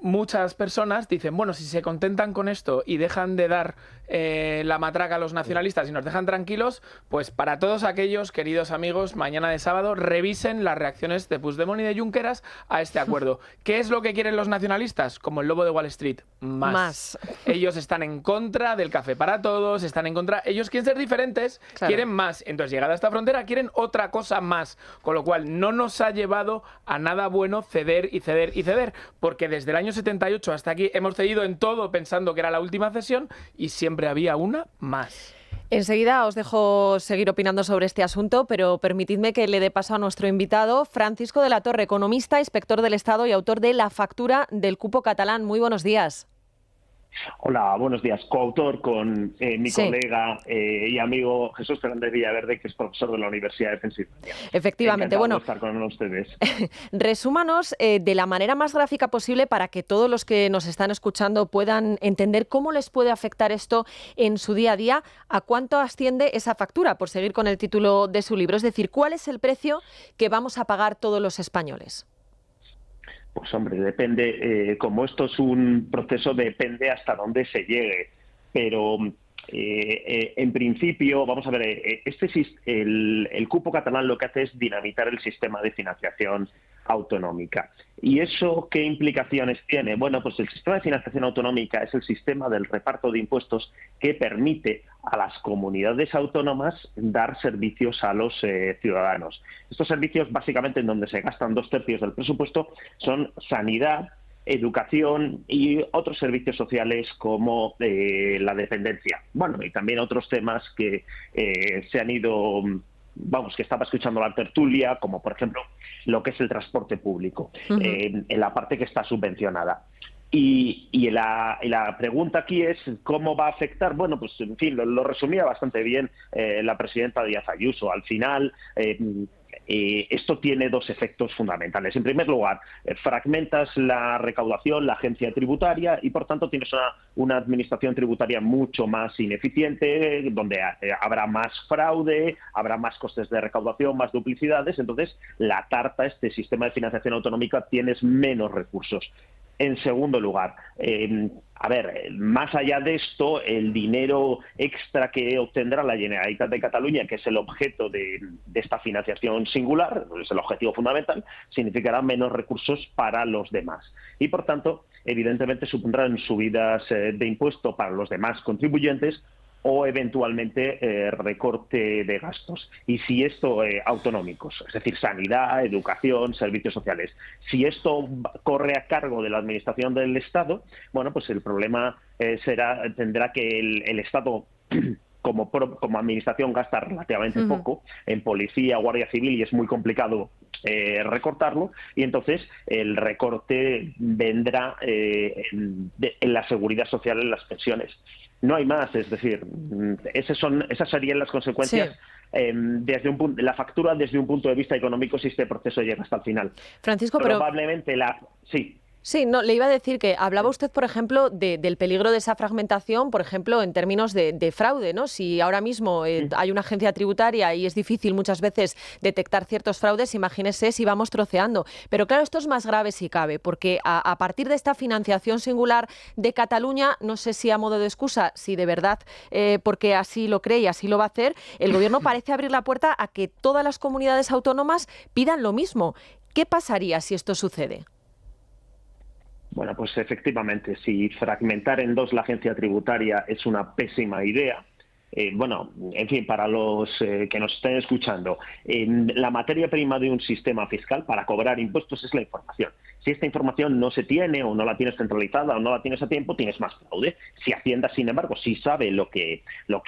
muchas personas dicen, bueno, si se contentan con esto y dejan de dar la matraca a los nacionalistas y nos dejan tranquilos, pues para todos aquellos queridos amigos, mañana de sábado revisen las reacciones de Puigdemont y de Junqueras a este acuerdo. ¿Qué es lo que quieren los nacionalistas? Como el lobo de Wall Street, más. Ellos están en contra del café para todos, están en contra, ellos quieren ser diferentes, quieren más. Entonces, llegada a esta frontera, quieren otra cosa más, con lo cual no nos ha llevado a nada bueno ceder y ceder y ceder, porque desde el año 78 hasta aquí hemos cedido en todo pensando que era la última cesión y siempre había una más. Enseguida os dejo seguir opinando sobre este asunto, pero permitidme que le dé paso a nuestro invitado, Francisco de la Torre, economista, inspector del Estado y autor de La factura del cupo catalán. Muy buenos días. Hola, buenos días. Coautor con mi colega y amigo Jesús Fernández Villaverde, que es profesor de la Universidad de Pensilvania. Efectivamente, bueno, estar con ustedes. Resúmanos de la manera más gráfica posible para que todos los que nos están escuchando puedan entender cómo les puede afectar esto en su día a día. ¿A cuánto asciende esa factura? Por seguir con el título de su libro. Es decir, ¿cuál es el precio que vamos a pagar todos los españoles? Pues hombre, depende, como esto es un proceso, depende hasta dónde se llegue. Pero en principio, vamos a ver, el cupo catalán lo que hace es dinamitar el sistema de financiación autonómica. ¿Y eso qué implicaciones tiene? Bueno, pues el sistema de financiación autonómica es el sistema del reparto de impuestos que permite a las comunidades autónomas dar servicios a los ciudadanos. Estos servicios, básicamente, en donde se gastan 2/3 del presupuesto, son sanidad, educación y otros servicios sociales como la dependencia. Bueno, y también otros temas que se han ido... que estaba escuchando la tertulia, como por ejemplo lo que es el transporte público, en la parte que está subvencionada. Y la pregunta aquí es ¿cómo va a afectar? Bueno, pues en fin, lo resumía bastante bien la presidenta Díaz Ayuso. Al final, esto tiene dos efectos fundamentales. En primer lugar, fragmentas la recaudación, la agencia tributaria, y por tanto tienes una administración tributaria mucho más ineficiente, donde habrá más fraude, habrá más costes de recaudación, más duplicidades. Entonces, la tarta, este sistema de financiación autonómica, tienes menos recursos. En segundo lugar, más allá de esto, el dinero extra que obtendrá la Generalitat de Cataluña, que es el objeto de esta financiación singular, es el objetivo fundamental, significará menos recursos para los demás. Y, por tanto, evidentemente supondrán subidas de impuesto para los demás contribuyentes o eventualmente recorte de gastos. Y si esto, autonómicos, es decir, sanidad, educación, servicios sociales, si esto corre a cargo de la administración del Estado, bueno, pues el problema tendrá que el Estado como administración gasta relativamente poco en policía, guardia civil, y es muy complicado recortarlo, y entonces el recorte vendrá en la seguridad social, en las pensiones. No hay más, es decir, esas serían las consecuencias. Sí. La factura desde un punto de vista económico, si este proceso llega hasta el final. Francisco, probablemente sí. Sí, no, le iba a decir que hablaba usted, por ejemplo, del peligro de esa fragmentación, por ejemplo, en términos de fraude, ¿no? Si ahora mismo hay una agencia tributaria y es difícil muchas veces detectar ciertos fraudes, imagínese si vamos troceando. Pero claro, esto es más grave si cabe, porque a partir de esta financiación singular de Cataluña, no sé si a modo de excusa, si de verdad, porque así lo cree y así lo va a hacer, el Gobierno parece abrir la puerta a que todas las comunidades autónomas pidan lo mismo. ¿Qué pasaría si esto sucede? Bueno, pues efectivamente, si fragmentar en dos la agencia tributaria es una pésima idea, en fin, para los que nos estén escuchando, la materia prima de un sistema fiscal para cobrar impuestos es la información. Si esta información no se tiene, o no la tienes centralizada, o no la tienes a tiempo, tienes más fraude. Si Hacienda, sin embargo, sí sabe lo que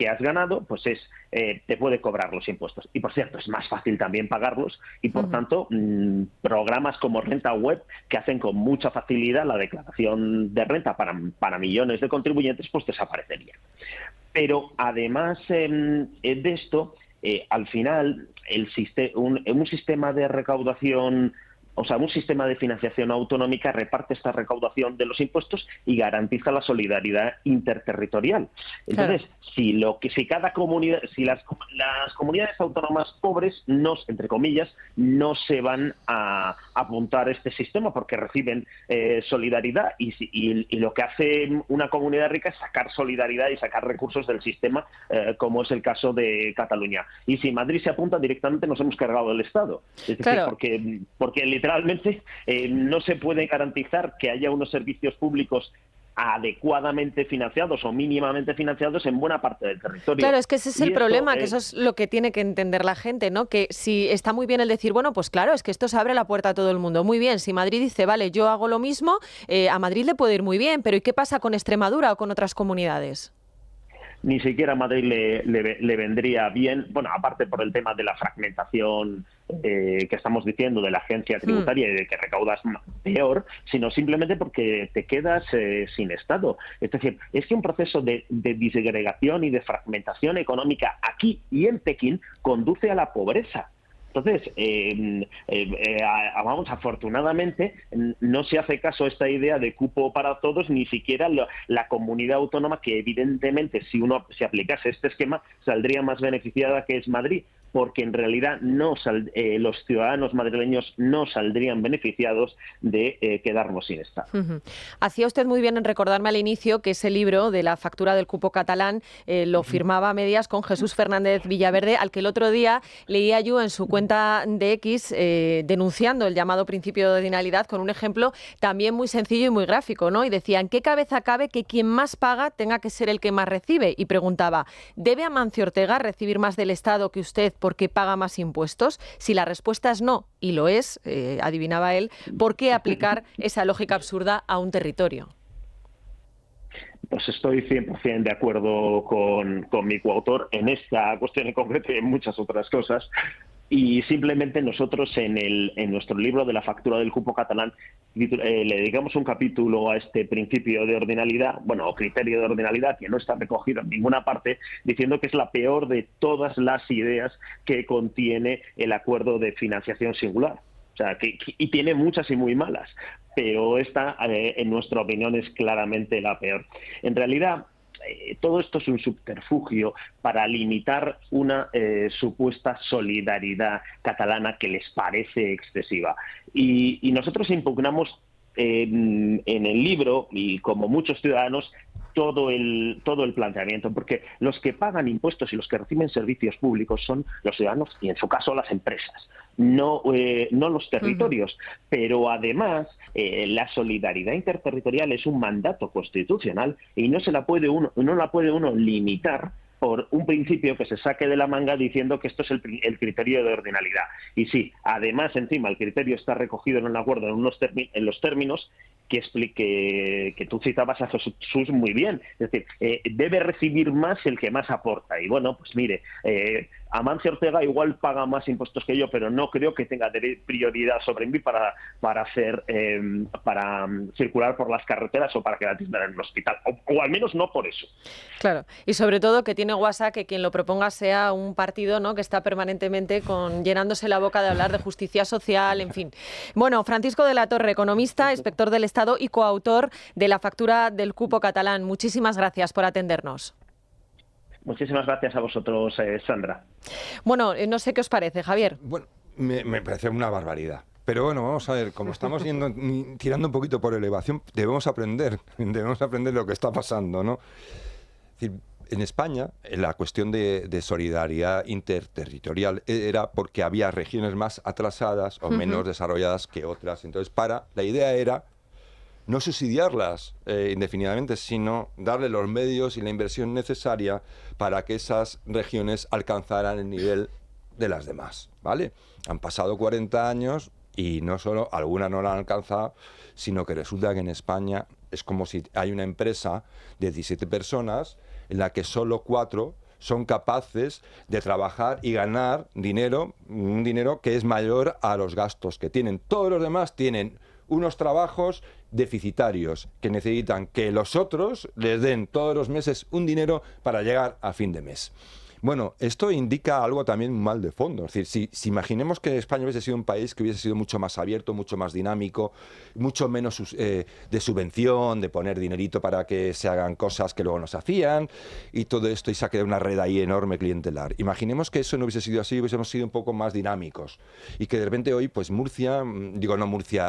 has ganado, pues te puede cobrar los impuestos. Y, por cierto, es más fácil también pagarlos, y por tanto, programas como Renta Web, que hacen con mucha facilidad la declaración de renta para millones de contribuyentes, pues desaparecerían. Pero además de esto, al final, un sistema de recaudación un sistema de financiación autonómica reparte esta recaudación de los impuestos y garantiza la solidaridad interterritorial. Entonces, claro, si cada comunidad, si las comunidades autónomas pobres, entre comillas, no se van a apuntar a este sistema porque reciben solidaridad y lo que hace una comunidad rica es sacar solidaridad y sacar recursos del sistema, como es el caso de Cataluña. Y si Madrid se apunta, directamente nos hemos cargado el Estado. Es decir, claro, porque literalmente no se puede garantizar que haya unos servicios públicos adecuadamente financiados o mínimamente financiados en buena parte del territorio. Claro, es que ese es el problema, que eso es lo que tiene que entender la gente, ¿no? Que si está muy bien el decir, bueno, pues claro, es que esto se abre la puerta a todo el mundo. Muy bien, si Madrid dice, vale, yo hago lo mismo, a Madrid le puede ir muy bien, pero ¿y qué pasa con Extremadura o con otras comunidades? Ni siquiera a Madrid le vendría bien, bueno, aparte por el tema de la fragmentación que estamos diciendo de la agencia tributaria y de que recaudas peor, sino simplemente porque te quedas sin Estado. Es decir, es que un proceso de disgregación y de fragmentación económica aquí y en Pekín conduce a la pobreza. Entonces, afortunadamente, no se hace caso a esta idea de cupo para todos, ni siquiera la comunidad autónoma, que evidentemente, si uno se aplicase este esquema, saldría más beneficiada, que es Madrid, porque en realidad los ciudadanos madrileños no saldrían beneficiados de quedarnos sin Estado. Hacía usted muy bien en recordarme al inicio que ese libro de la factura del cupo catalán lo firmaba a medias con Jesús Fernández Villaverde, al que el otro día leía yo en su cuenta de X denunciando el llamado principio de ordinalidad con un ejemplo también muy sencillo y muy gráfico, ¿no? Y decía, ¿en qué cabeza cabe que quien más paga tenga que ser el que más recibe? Y preguntaba, ¿debe Amancio Ortega recibir más del Estado que usted porque paga más impuestos? Si la respuesta es no, y lo es, adivinaba él, ¿por qué aplicar esa lógica absurda a un territorio? Pues estoy 100% de acuerdo con mi coautor en esta cuestión en concreto y en muchas otras cosas. Y simplemente nosotros en nuestro libro de la factura del cupo catalán le dedicamos un capítulo a este principio de ordinalidad, o criterio de ordinalidad, que no está recogido en ninguna parte, diciendo que es la peor de todas las ideas que contiene el acuerdo de financiación singular. O sea, y tiene muchas y muy malas, pero esta, en nuestra opinión, es claramente la peor. En realidad, todo esto es un subterfugio para limitar una supuesta solidaridad catalana que les parece excesiva. Y nosotros impugnamos en el libro, y como muchos ciudadanos, todo el planteamiento, porque los que pagan impuestos y los que reciben servicios públicos son los ciudadanos y, en su caso, las empresas, no los territorios. Pero además, la solidaridad interterritorial es un mandato constitucional y no la puede uno limitar por un principio que se saque de la manga diciendo que esto es el criterio de ordinalidad. Y sí, además, encima, el criterio está recogido en un acuerdo en los términos que tú citabas a Jesús muy bien. Es decir, debe recibir más el que más aporta. Y bueno, pues mire, Amancio Ortega igual paga más impuestos que yo, pero no creo que tenga prioridad sobre mí para circular por las carreteras o para que la atiendan en el hospital, o al menos no por eso. Claro, y sobre todo que tiene guasa que quien lo proponga sea un partido, ¿no?, que está permanentemente llenándose la boca de hablar de justicia social, en fin. Bueno, Francisco de la Torre, economista, inspector del Estado y coautor de la factura del cupo catalán. Muchísimas gracias por atendernos. Muchísimas gracias a vosotros, Sandra. Bueno, no sé qué os parece, Javier. Bueno, me parece una barbaridad. Pero bueno, vamos a ver, como estamos tirando un poquito por elevación, debemos aprender lo que está pasando, ¿no? Es decir, en España, la cuestión de solidaridad interterritorial era porque había regiones más atrasadas o menos desarrolladas que otras. Entonces, la idea era no subsidiarlas indefinidamente, sino darle los medios y la inversión necesaria para que esas regiones alcanzaran el nivel de las demás, ¿vale? Han pasado 40 años y no solo algunas no la han alcanzado, sino que resulta que en España es como si hay una empresa de 17 personas en la que solo 4 son capaces de trabajar y ganar dinero, un dinero que es mayor a los gastos que tienen. Todos los demás tienen unos trabajos deficitarios que necesitan que los otros les den todos los meses un dinero para llegar a fin de mes. Bueno, esto indica algo también mal de fondo. Es decir, si imaginemos que España hubiese sido un país que hubiese sido mucho más abierto, mucho más dinámico, mucho menos de subvención, de poner dinerito para que se hagan cosas que luego no se hacían y todo esto, y se ha creado una red ahí enorme clientelar. Imaginemos que eso no hubiese sido así, hubiésemos sido un poco más dinámicos y que de repente hoy, pues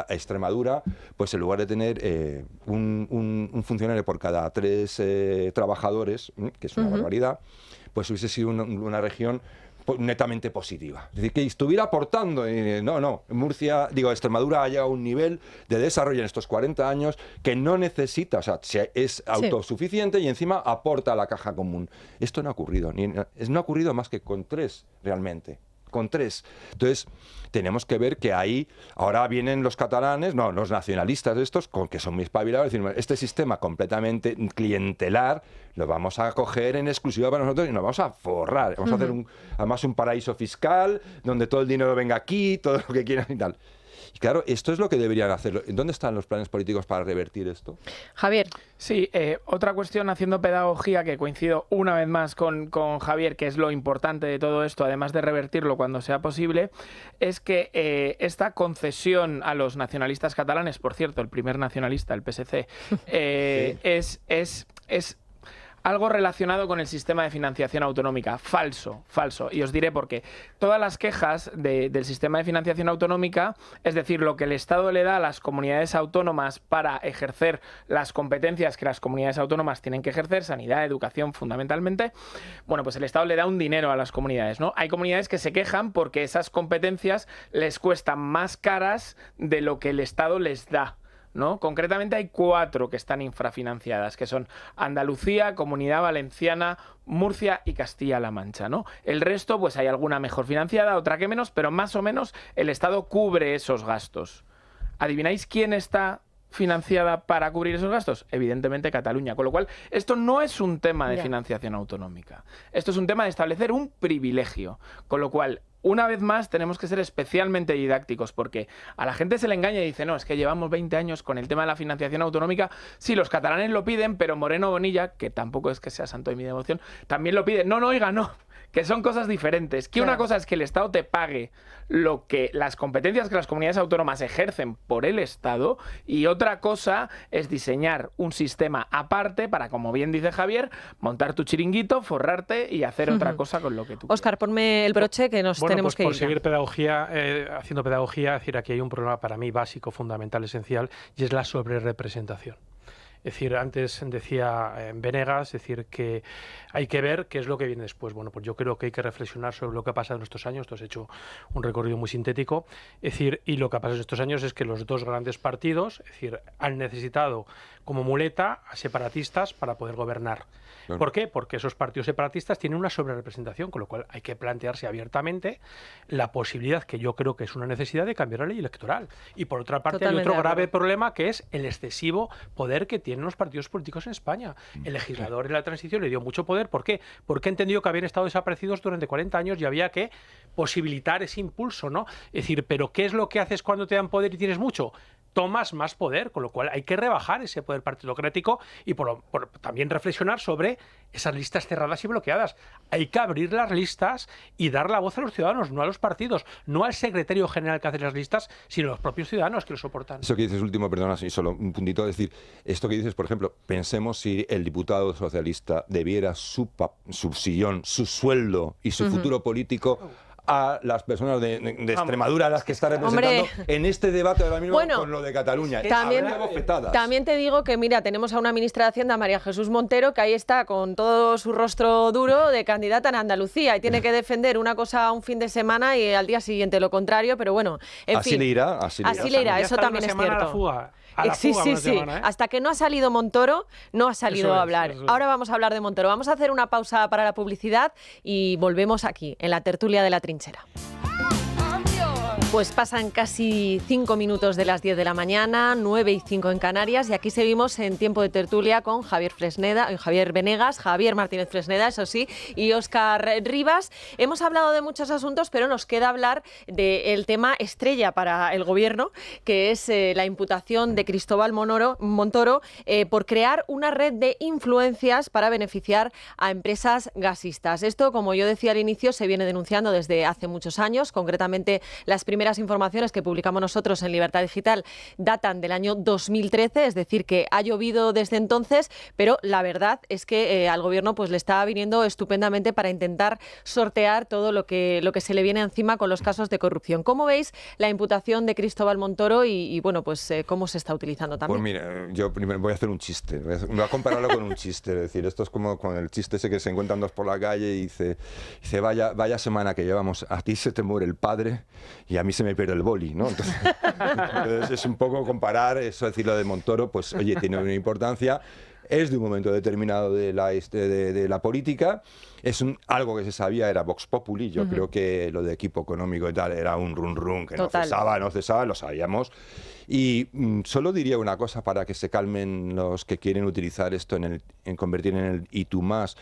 Extremadura, pues en lugar de tener un funcionario por cada 3 trabajadores, que es una barbaridad, pues hubiese sido una región netamente positiva. Es decir, que estuviera aportando. Extremadura ha llegado a un nivel de desarrollo en estos 40 años que no necesita, o sea, es autosuficiente y encima aporta a la caja común. Esto no ha ocurrido. No ha ocurrido más que con 3, realmente. Con 3. Entonces, tenemos que ver que ahí ahora vienen los catalanes, los nacionalistas estos, que son muy espabilados, decir, este sistema completamente clientelar lo vamos a coger en exclusiva para nosotros y nos vamos a forrar. Vamos a hacer además un paraíso fiscal donde todo el dinero venga aquí, todo lo que quieran y tal. Y claro, esto es lo que deberían hacer. ¿Dónde están los planes políticos para revertir esto? Javier. Sí, otra cuestión, haciendo pedagogía, que coincido una vez más con Javier, que es lo importante de todo esto, además de revertirlo cuando sea posible, es que esta concesión a los nacionalistas catalanes, por cierto, el primer nacionalista, el PSC, es algo relacionado con el sistema de financiación autonómica. Falso. Y os diré por qué. Todas las quejas del sistema de financiación autonómica, es decir, lo que el Estado le da a las comunidades autónomas para ejercer las competencias que las comunidades autónomas tienen que ejercer, sanidad, educación, fundamentalmente, bueno, pues el Estado le da un dinero a las comunidades, ¿no? Hay comunidades que se quejan porque esas competencias les cuestan más caras de lo que el Estado les da, ¿no? Concretamente hay 4 que están infrafinanciadas, que son Andalucía, Comunidad Valenciana, Murcia y Castilla-La Mancha, ¿no? El resto, pues hay alguna mejor financiada, otra que menos, pero más o menos el Estado cubre esos gastos. ¿Adivináis quién está financiada para cubrir esos gastos? Evidentemente Cataluña. Con lo cual, esto no es un tema de financiación autonómica. Esto es un tema de establecer un privilegio. Con lo cual, una vez más, tenemos que ser especialmente didácticos, porque a la gente se le engaña y dice, no, es que llevamos 20 años con el tema de la financiación autonómica. Sí, los catalanes lo piden, pero Moreno Bonilla, que tampoco es que sea santo de mi devoción, también lo pide. No, oiga, no. Que son cosas diferentes. Que una cosa es que el Estado te pague las competencias que las comunidades autónomas ejercen por el Estado, y otra cosa es diseñar un sistema aparte para, como bien dice Javier, montar tu chiringuito, forrarte y hacer otra cosa con lo que tú Óscar, quieras. ponme el broche que nos tenemos que ir. Por seguir haciendo pedagogía, es decir, aquí hay un problema para mí básico, fundamental, esencial, y es la sobrerepresentación. Es decir, antes decía Venegas, es decir, que hay que ver qué es lo que viene después. Bueno, pues yo creo que hay que reflexionar sobre lo que ha pasado en estos años. Tú has hecho un recorrido muy sintético. Es decir, y lo que ha pasado en estos años es que los 2 grandes partidos, es decir, han necesitado como muleta a separatistas para poder gobernar. Claro. ¿Por qué? Porque esos partidos separatistas tienen una sobrerepresentación, con lo cual hay que plantearse abiertamente la posibilidad, que yo creo que es una necesidad, de cambiar la ley electoral. Y por otra parte hay otro grave problema, que es el excesivo poder que tienen los partidos políticos en España. El legislador en la transición le dio mucho poder. ¿Por qué? Porque entendió que habían estado desaparecidos durante 40 años y había que posibilitar ese impulso, ¿no? Es decir, ¿pero qué es lo que haces cuando te dan poder y tienes mucho? Tomas más poder, con lo cual hay que rebajar ese poder partidocrático y también reflexionar sobre esas listas cerradas y bloqueadas. Hay que abrir las listas y dar la voz a los ciudadanos, no a los partidos, no al secretario general que hace las listas, sino a los propios ciudadanos que lo soportan. Eso que dices último, perdona, solo un puntito, es decir, esto que dices, por ejemplo, pensemos si el diputado socialista debiera su sillón, su sueldo y su futuro político a las personas de Extremadura, a las que está representando en este debate ahora mismo con lo de Cataluña. También te digo que, mira, tenemos a una ministra de Hacienda, María Jesús Montero, que ahí está con todo su rostro duro de candidata en Andalucía y tiene que defender una cosa un fin de semana y al día siguiente lo contrario, pero bueno, en fin. Le irá. Así le irá, eso también es cierto. Sí. Hasta que no ha salido Montoro, no ha salido a hablar. Ahora vamos a hablar de Montoro. Vamos a hacer una pausa para la publicidad y volvemos aquí, en la tertulia de la trinchera. Pues pasan casi 5 minutos de las 10 de la mañana, 9 y 5 en Canarias, y aquí seguimos en tiempo de tertulia con Javier Venegas, Javier Martínez Fresneda, eso sí, y Óscar Rivas. Hemos hablado de muchos asuntos, pero nos queda hablar del tema estrella para el Gobierno, que es la imputación de Cristóbal Montoro por crear una red de influencias para beneficiar a empresas gasistas. Esto, como yo decía al inicio, se viene denunciando desde hace muchos años. Concretamente, las primeras informaciones que publicamos nosotros en Libertad Digital datan del año 2013, es decir, que ha llovido desde entonces, pero la verdad es que al Gobierno pues le está viniendo estupendamente para intentar sortear todo lo que se le viene encima con los casos de corrupción. ¿Cómo veis la imputación de Cristóbal Montoro y bueno, pues cómo se está utilizando también? Pues mira, yo primero voy a hacer un chiste, voy a compararlo con un chiste, es decir, esto es como con el chiste ese que se encuentran dos por la calle y dice vaya semana que llevamos, a ti se te muere el padre y a mí se me pierde el boli, ¿no? Entonces es un poco comparar eso, decir, lo de Montoro, pues oye, tiene una importancia, es de un momento determinado de la política, es algo que se sabía, era Vox Populi, yo creo que lo de equipo económico y tal era un run que no cesaba, lo sabíamos. Y solo diría una cosa para que se calmen los que quieren utilizar esto en convertir en el y tú más.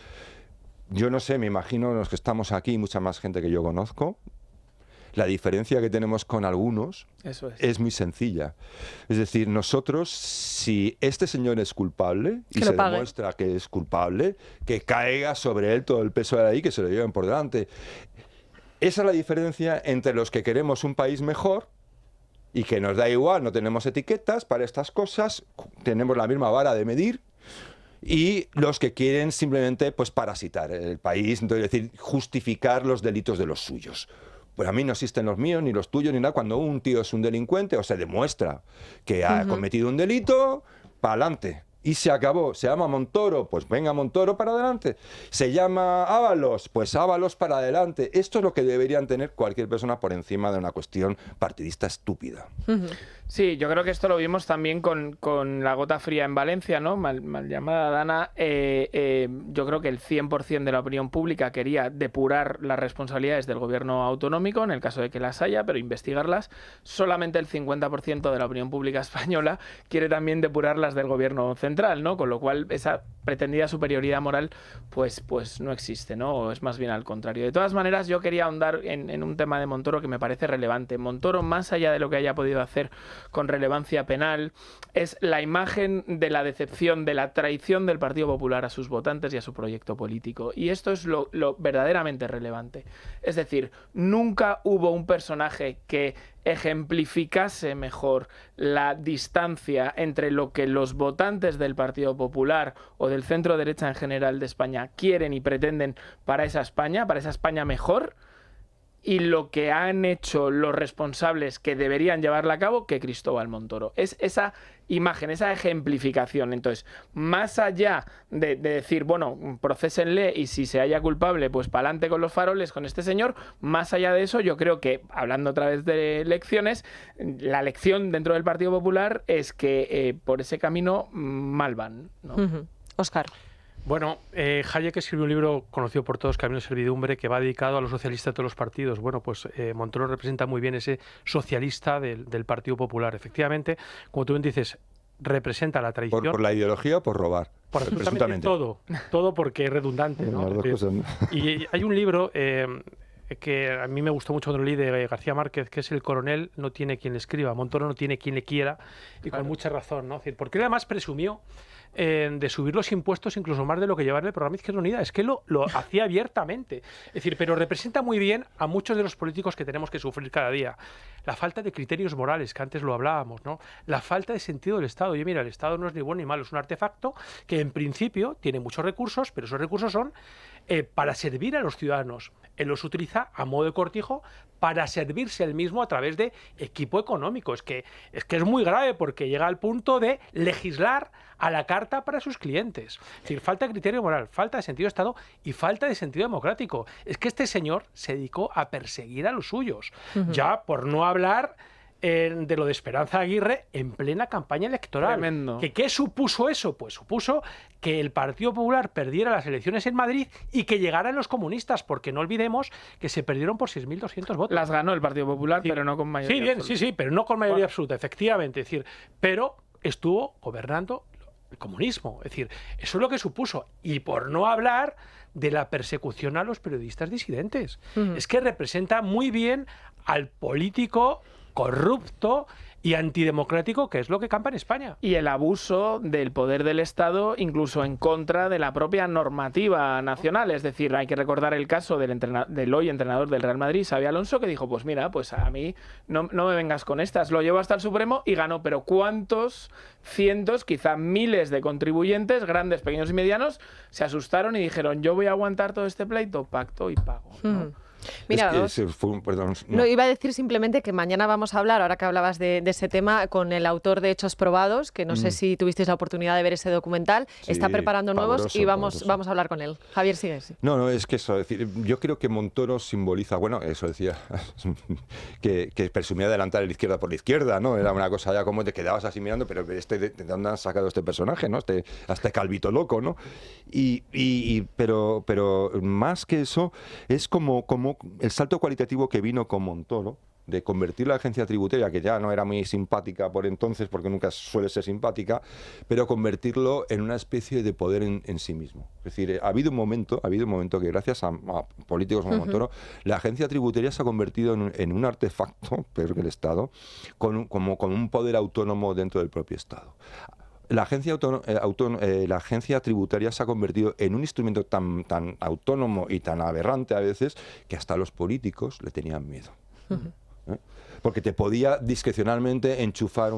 Yo no sé, me imagino los que estamos aquí, mucha más gente que yo conozco. La diferencia que tenemos con algunos es muy sencilla. Es decir, nosotros, si este señor es culpable y se demuestra que es culpable, que caiga sobre él todo el peso de la ley, que se lo lleven por delante. Esa es la diferencia entre los que queremos un país mejor y que nos da igual, no tenemos etiquetas para estas cosas, tenemos la misma vara de medir, y los que quieren simplemente pues parasitar el país, entonces, es decir, justificar los delitos de los suyos. Pues a mí no existen los míos, ni los tuyos, ni nada. Cuando un tío es un delincuente o se demuestra que ha cometido un delito, para adelante. Y se acabó. Se llama Montoro, pues venga Montoro para adelante. Se llama Ábalos, pues Ábalos para adelante. Esto es lo que deberían tener cualquier persona por encima de una cuestión partidista estúpida. Sí, yo creo que esto lo vimos también con la gota fría en Valencia, ¿no? Mal llamada Dana. Yo creo que el 100% de la opinión pública quería depurar las responsabilidades del gobierno autonómico, en el caso de que las haya, pero investigarlas. Solamente el 50% de la opinión pública española quiere también depurar las del gobierno central, ¿no? Con lo cual esa pretendida superioridad moral pues no existe, ¿no? O es más bien al contrario. De todas maneras, yo quería ahondar en un tema de Montoro que me parece relevante. Montoro, más allá de lo que haya podido hacer con relevancia penal, es la imagen de la decepción, de la traición del Partido Popular a sus votantes y a su proyecto político. Y esto es lo verdaderamente relevante. Es decir, nunca hubo un personaje que ejemplificase mejor la distancia entre lo que los votantes del Partido Popular o del centro derecha en general de España quieren y pretenden para esa España mejor, y lo que han hecho los responsables que deberían llevarla a cabo que Cristóbal Montoro. Es esa imagen, esa ejemplificación. Entonces, más allá de decir, bueno, procésenle y si se halla culpable, pues para adelante con los faroles con este señor, más allá de eso, yo creo que, hablando otra vez de lecciones, la lección dentro del Partido Popular es que por ese camino mal van, ¿no? Óscar. Bueno, Hayek escribió un libro conocido por todos, Camino de Servidumbre, que va dedicado a los socialistas de todos los partidos. Bueno, pues Montoro representa muy bien ese socialista del Partido Popular. Efectivamente, como tú bien dices, representa la traición. ¿Por la ideología o por robar? Por absolutamente todo porque es redundante, ¿no? Y hay un libro que a mí me gustó mucho cuando lo leí, de García Márquez, que es El coronel no tiene quien le escriba, Montoro no tiene quien le quiera, y con mucha razón, ¿no? Porque él además presumió de subir los impuestos incluso más de lo que llevaba en el programa Izquierda Unida. Es que lo hacía abiertamente. Es decir, pero representa muy bien a muchos de los políticos que tenemos que sufrir cada día. La falta de criterios morales, que antes lo hablábamos, ¿no? La falta de sentido del Estado. Oye, mira, el Estado no es ni bueno ni malo, es un artefacto que en principio tiene muchos recursos, pero esos recursos son para servir a los ciudadanos. Él los utiliza a modo de cortijo para servirse él mismo a través de equipo económico. Es que es muy grave, porque llega al punto de legislar a la carta para sus clientes. Es decir, falta de criterio moral, falta de sentido de Estado y falta de sentido democrático. Es que este señor se dedicó a perseguir a los suyos. Ya por no hablar de lo de Esperanza Aguirre en plena campaña electoral. Tremendo. ¿Qué supuso eso? Pues supuso que el Partido Popular perdiera las elecciones en Madrid y que llegaran los comunistas, porque no olvidemos que se perdieron por 6.200 votos. Las ganó el Partido Popular, pero no con mayoría. Sí, bien, absoluta. sí, pero no con mayoría absoluta, efectivamente. Es decir, pero estuvo gobernando el comunismo. Es decir, eso es lo que supuso. Y por no hablar de la persecución a los periodistas disidentes. Es que representa muy bien al político corrupto y antidemocrático, que es lo que campa en España. Y el abuso del poder del Estado, incluso en contra de la propia normativa nacional. Es decir, hay que recordar el caso del hoy entrenador del Real Madrid, Xabi Alonso, que dijo, pues mira, pues a mí no me vengas con estas. Lo llevo hasta el Supremo y ganó. Pero ¿cuántos cientos, quizá miles de contribuyentes, grandes, pequeños y medianos, se asustaron y dijeron, yo voy a aguantar todo este pleito, pacto y pago, ¿no? Mira, no, iba a decir simplemente que mañana vamos a hablar, ahora que hablabas de ese tema, con el autor de Hechos Probados, que no sé si tuvisteis la oportunidad de ver ese documental. Sí, está preparando nuevos y vamos a hablar con él. Javier, sigue. Sí. No, es que eso, es decir, yo creo que Montoro simboliza, bueno, eso decía, que presumía adelantar la izquierda por la izquierda, ¿no? Era una cosa ya como te quedabas así mirando, pero ¿de dónde han sacado este personaje, ¿no? Hasta calvito loco, ¿no? Pero más que eso, es como el salto cualitativo que vino con Montoro, de convertir la agencia tributaria, que ya no era muy simpática por entonces, porque nunca suele ser simpática, pero convertirlo en una especie de poder en sí mismo. Es decir, ha habido un momento que gracias a políticos como Montoro, la agencia tributaria se ha convertido en un artefacto, peor que el Estado, con un poder autónomo dentro del propio Estado. La agencia tributaria se ha convertido en un instrumento tan autónomo y tan aberrante a veces que hasta los políticos le tenían miedo. Porque te podía discrecionalmente enchufar,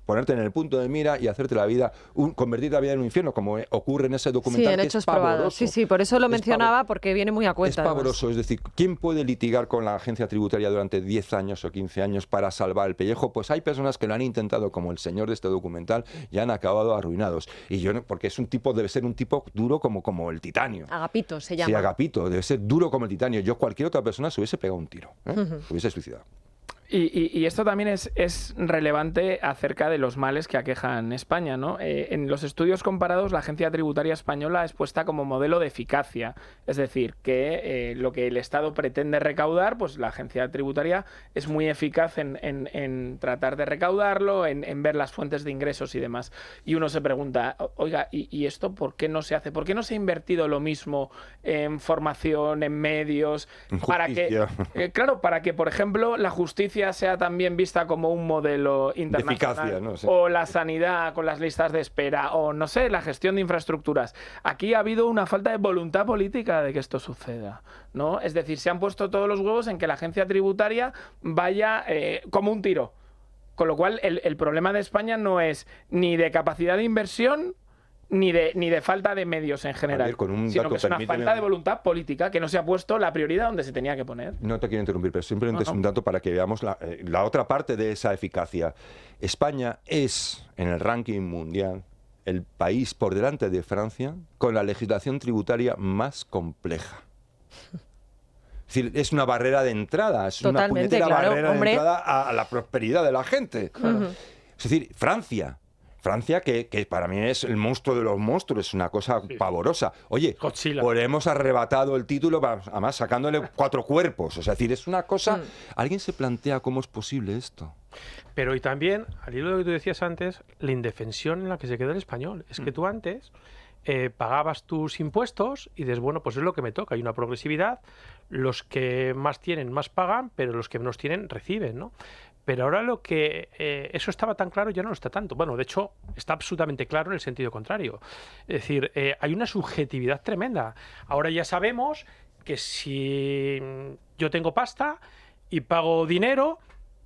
ponerte en el punto de mira y hacerte la vida, convertir la vida en un infierno, como ocurre en ese documental. Sí, en Hechos Probados. Sí, por eso lo mencionaba, porque viene muy a cuenta. Es pavoroso, es decir, ¿quién puede litigar con la agencia tributaria durante 10 años o 15 años para salvar el pellejo? Pues hay personas que lo han intentado, como el señor de este documental, y han acabado arruinados. Y yo, porque debe ser un tipo duro como el titanio. Agapito se llama. Sí, Agapito, debe ser duro como el titanio. Yo, cualquier otra persona se hubiese pegado un tiro, se hubiese suicidado. Y esto también es relevante acerca de los males que aquejan España, ¿no? En los estudios comparados, la agencia tributaria española es puesta como modelo de eficacia. Es decir, que lo que el Estado pretende recaudar, pues la agencia tributaria es muy eficaz en tratar de recaudarlo, en ver las fuentes de ingresos y demás. Y uno se pregunta, oiga, ¿y esto por qué no se hace? ¿Por qué no se ha invertido lo mismo en formación, en medios? Para que, por ejemplo, la justicia sea también vista como un modelo internacional, de eficacia, ¿no? Sí. O la sanidad con las listas de espera, o no sé, la gestión de infraestructuras. Aquí ha habido una falta de voluntad política de que esto suceda, ¿no? Es decir, se han puesto todos los huevos en que la agencia tributaria vaya como un tiro. Con lo cual, el problema de España no es ni de capacidad de inversión ni de falta de medios en general, sino que es una falta de voluntad política que no se ha puesto la prioridad donde se tenía que poner. No te quiero interrumpir, pero simplemente es un dato para que veamos la otra parte de esa eficacia. España es, en el ranking mundial, el país por delante de Francia con la legislación tributaria más compleja. Es decir, es una barrera de entrada, es una puñetera barrera de entrada a la prosperidad de la gente. Es decir, Francia, que para mí es el monstruo de los monstruos, es una cosa pavorosa. Oye, Godzilla. Pues hemos arrebatado el título, además sacándole 4 cuerpos. O sea, es decir, es una cosa... ¿Alguien se plantea cómo es posible esto? Pero y también, al hilo de lo que tú decías antes, la indefensión en la que se queda el español. Es que tú antes pagabas tus impuestos y dices, bueno, pues es lo que me toca. Hay una progresividad, los que más tienen más pagan, pero los que menos tienen reciben, ¿no? Pero ahora eso estaba tan claro, ya no lo está tanto. Bueno, de hecho, está absolutamente claro en el sentido contrario. Es decir, hay una subjetividad tremenda. Ahora ya sabemos que si yo tengo pasta y pago dinero,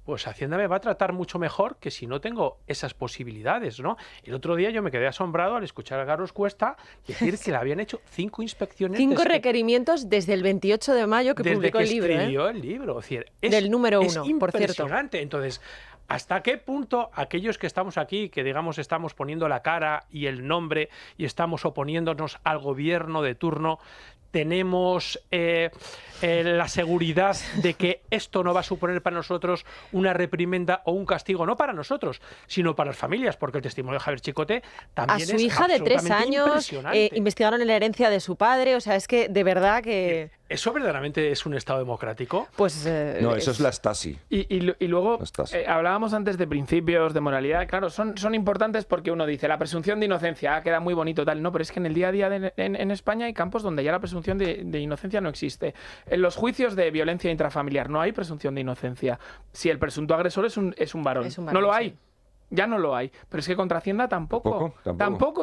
pues Hacienda me va a tratar mucho mejor que si no tengo esas posibilidades, ¿no? El otro día yo me quedé asombrado al escuchar a Carlos Cuesta decir que le habían hecho 5 inspecciones. 5 requerimientos desde el 28 de mayo que publicó el libro. Desde que escribió el libro. Es decir, del número 1, por cierto. Impresionante. Entonces, ¿hasta qué punto aquellos que estamos aquí, que digamos estamos poniendo la cara y el nombre y estamos oponiéndonos al gobierno de turno, tenemos la seguridad de que esto no va a suponer para nosotros una reprimenda o un castigo, no para nosotros, sino para las familias, porque el testimonio de Javier Chicote también es a su hija de 3 años investigaron en la herencia de su padre, o sea, es que de verdad que... ¿Eso verdaderamente es un Estado democrático? Pues no, eso es la Stasi. Y luego hablábamos antes de principios, de moralidad. Claro, son importantes porque uno dice la presunción de inocencia, queda muy bonito tal. No, pero es que en el día a día en España hay campos donde ya la presunción de inocencia no existe. En los juicios de violencia intrafamiliar no hay presunción de inocencia. Si el presunto agresor es un varón. No lo hay. Sí. Ya no lo hay. Pero es que contra Hacienda tampoco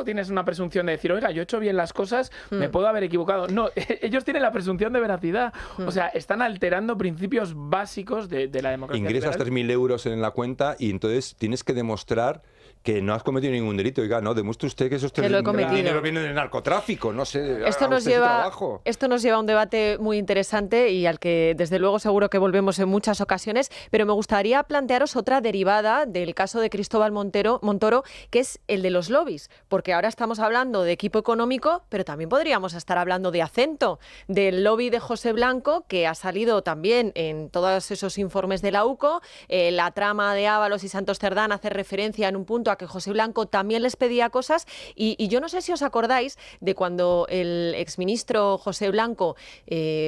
tienes una presunción de decir, oiga, yo he hecho bien las cosas, me puedo haber equivocado. No, ellos tienen la presunción de veracidad. O sea, están alterando principios básicos de la democracia. Ingresas 3.000 euros en la cuenta y entonces tienes que demostrar que no has cometido ningún delito. Oiga, no, demuestre usted que eso dinero viene del narcotráfico, no sé. Esto nos lleva a un debate muy interesante y al que desde luego seguro que volvemos en muchas ocasiones, pero me gustaría plantearos otra derivada del caso de Cristóbal Montoro, que es el de los lobbies, porque ahora estamos hablando de equipo económico, pero también podríamos estar hablando de Acento, del lobby de José Blanco, que ha salido también en todos esos informes de la UCO. La trama de Ábalos y Santos Cerdán hace referencia en un punto a que José Blanco también les pedía cosas y yo no sé si os acordáis de cuando el exministro José Blanco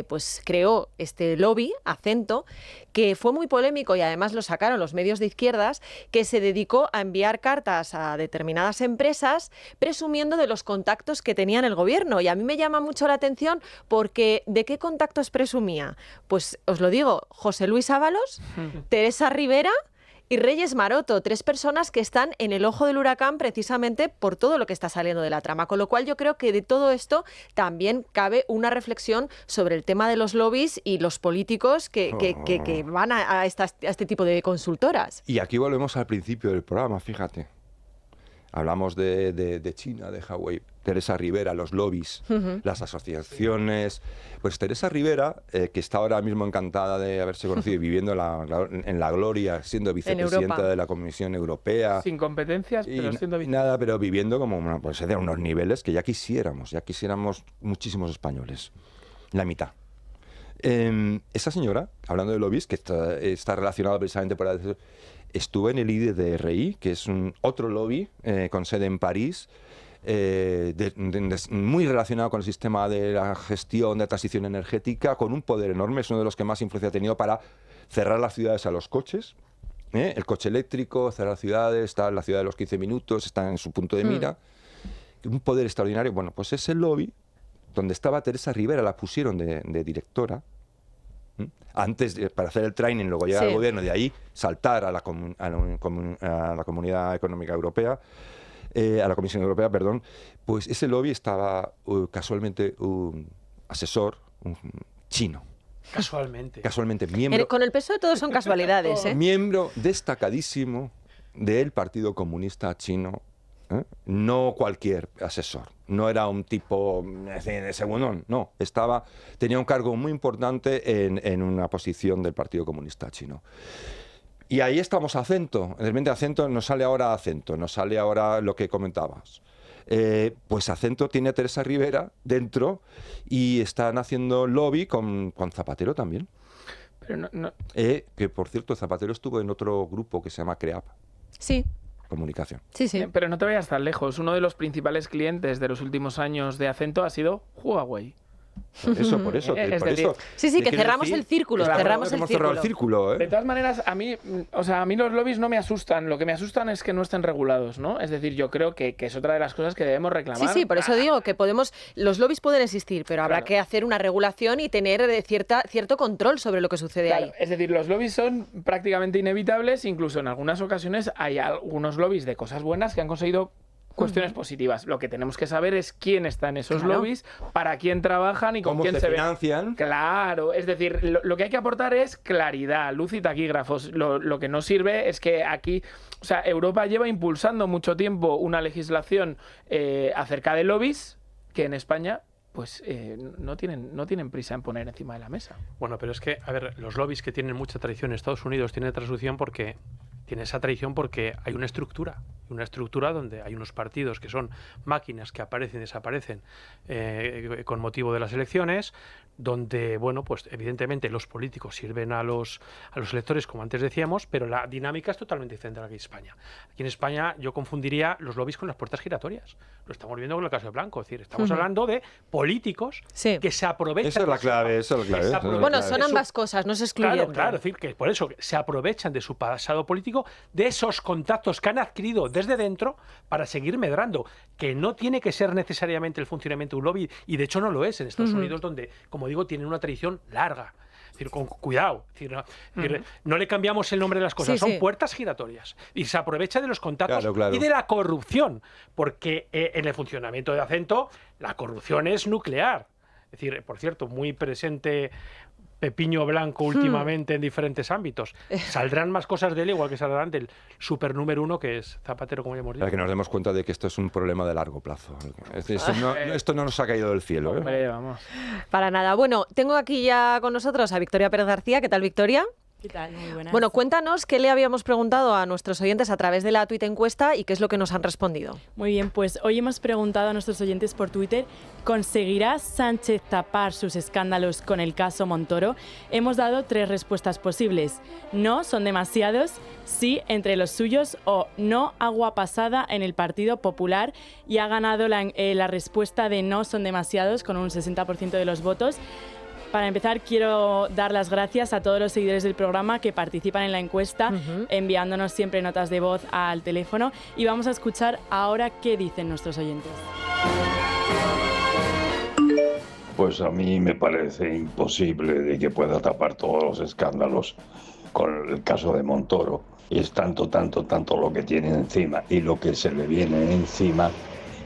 pues creó este lobby, Acento, que fue muy polémico y además lo sacaron los medios de izquierdas, que se dedicó a enviar cartas a determinadas empresas presumiendo de los contactos que tenía en el gobierno. Y a mí me llama mucho la atención porque ¿de qué contactos presumía? Pues os lo digo, José Luis Ábalos, Teresa Rivera y Reyes Maroto, 3 personas que están en el ojo del huracán precisamente por todo lo que está saliendo de la trama. Con lo cual yo creo que de todo esto también cabe una reflexión sobre el tema de los lobbies y los políticos que van a este tipo de consultoras. Y aquí volvemos al principio del programa, fíjate. Hablamos de China, de Huawei, Teresa Rivera, los lobbies, las asociaciones. Pues Teresa Rivera, que está ahora mismo encantada de haberse conocido y viviendo en la gloria, siendo vicepresidenta de la Comisión Europea. Sin competencias, pero siendo vicepresidenta. Nada, pero viviendo como pues, de unos niveles que ya quisiéramos muchísimos españoles. La mitad. Esa señora, hablando de lobbies, que está relacionada precisamente por la... Estuve en el IDDRI, que es otro lobby con sede en París, muy relacionado con el sistema de la gestión de transición energética, con un poder enorme. Es uno de los que más influencia ha tenido para cerrar las ciudades a los coches. El coche eléctrico, cerrar ciudades, está en la ciudad de los 15 minutos, está en su punto de mira. Un poder extraordinario. Bueno, pues ese lobby, donde estaba Teresa Rivera, la pusieron de directora. Antes, para hacer el training, luego llegar al gobierno, de ahí saltar a la Comunidad Económica Europea, a la Comisión Europea, perdón, pues ese lobby estaba casualmente un asesor chino. Casualmente. Miembro, con el peso de todo son casualidades, ¿eh? Miembro destacadísimo del Partido Comunista Chino. No cualquier asesor, no era un tipo de segundón, no, tenía un cargo muy importante en una posición del Partido Comunista Chino. Y ahí estamos Acento, de repente nos sale ahora lo que comentabas. Pues Acento tiene a Teresa Rivera dentro y están haciendo lobby con Zapatero también. Pero que por cierto, Zapatero estuvo en otro grupo que se llama CREAP. Sí. Comunicación. Sí. Pero no te vayas tan lejos. Uno de los principales clientes de los últimos años de Acento ha sido Huawei. Por eso. Sí, que cerramos el círculo. Cerramos el círculo. De todas maneras, a mí los lobbies no me asustan. Lo que me asustan es que no estén regulados, ¿no? Es decir, yo creo que es otra de las cosas que debemos reclamar. Sí, por eso digo que los lobbies pueden existir, pero habrá que hacer una regulación y tener cierto control sobre lo que sucede ahí. Es decir, los lobbies son prácticamente inevitables. Incluso en algunas ocasiones hay algunos lobbies de cosas buenas que han conseguido cuestiones positivas. Lo que tenemos que saber es quién está en esos lobbies, para quién trabajan y con quién se financian. Claro, es decir, lo que hay que aportar es claridad, luz y taquígrafos. Lo que no sirve es que aquí, o sea, Europa lleva impulsando mucho tiempo una legislación acerca de lobbies que en España pues no tienen prisa en poner encima de la mesa. Bueno, pero es que, a ver, los lobbies que tienen mucha tradición en Estados Unidos tienen esa tradición porque hay una estructura. una estructura donde hay unos partidos que son máquinas que aparecen y desaparecen con motivo de las elecciones, donde, bueno, pues evidentemente los políticos sirven a los electores, como antes decíamos, pero la dinámica es totalmente diferente a la que en España. Aquí en España yo confundiría los lobbies con las puertas giratorias. Lo estamos viendo con el caso de Blanco, es decir, estamos hablando de políticos que se aprovechan... Esa es la clave, esa es la clave. Bueno, son ambas cosas, no se excluyen. Claro, es decir, que por eso se aprovechan de su pasado político, de esos contactos que han adquirido desde dentro para seguir medrando, que no tiene que ser necesariamente el funcionamiento de un lobby, y de hecho no lo es en Estados Unidos, donde, como digo, tienen una tradición larga. Es decir, con cuidado. Es decir, no le cambiamos el nombre de las cosas, son puertas giratorias. Y se aprovecha de los contactos y de la corrupción, porque en el funcionamiento de Acento la corrupción es nuclear. Es decir, por cierto, muy presente Pepiño Blanco últimamente en diferentes ámbitos. Saldrán más cosas de él, igual que saldrán del super número 1 que es Zapatero, como ya hemos dicho. Para que nos demos cuenta de que esto es un problema de largo plazo. Esto no nos ha caído del cielo. Hombre, vamos. Para nada. Bueno, tengo aquí ya con nosotros a Victoria Pérez García. ¿Qué tal, Victoria? ¿Qué tal? Muy buenas. Bueno, cuéntanos qué le habíamos preguntado a nuestros oyentes a través de la Twitter encuesta y qué es lo que nos han respondido. Muy bien, pues hoy hemos preguntado a nuestros oyentes por Twitter, ¿conseguirá Sánchez tapar sus escándalos con el caso Montoro? Hemos dado 3 respuestas posibles. No, son demasiados, sí, entre los suyos, o no, agua pasada en el Partido Popular, y ha ganado la respuesta de no, son demasiados, con un 60% de los votos. Para empezar, quiero dar las gracias a todos los seguidores del programa que participan en la encuesta, enviándonos siempre notas de voz al teléfono. Y vamos a escuchar ahora qué dicen nuestros oyentes. Pues a mí me parece imposible de que pueda tapar todos los escándalos con el caso de Montoro. Es tanto lo que tiene encima y lo que se le viene encima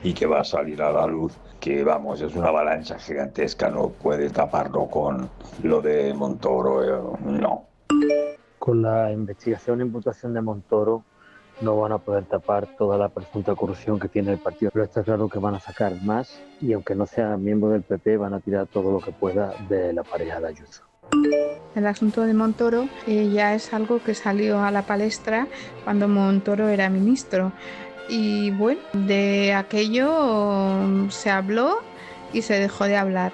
y que va a salir a la luz, que vamos, es una avalancha gigantesca, no puede taparlo con lo de Montoro, no. Con la investigación e imputación de Montoro no van a poder tapar toda la presunta corrupción que tiene el partido, pero está claro que van a sacar más y aunque no sea miembro del PP van a tirar todo lo que pueda de la pareja de Ayuso. El asunto de Montoro ya es algo que salió a la palestra cuando Montoro era ministro. Y bueno, de aquello se habló y se dejó de hablar.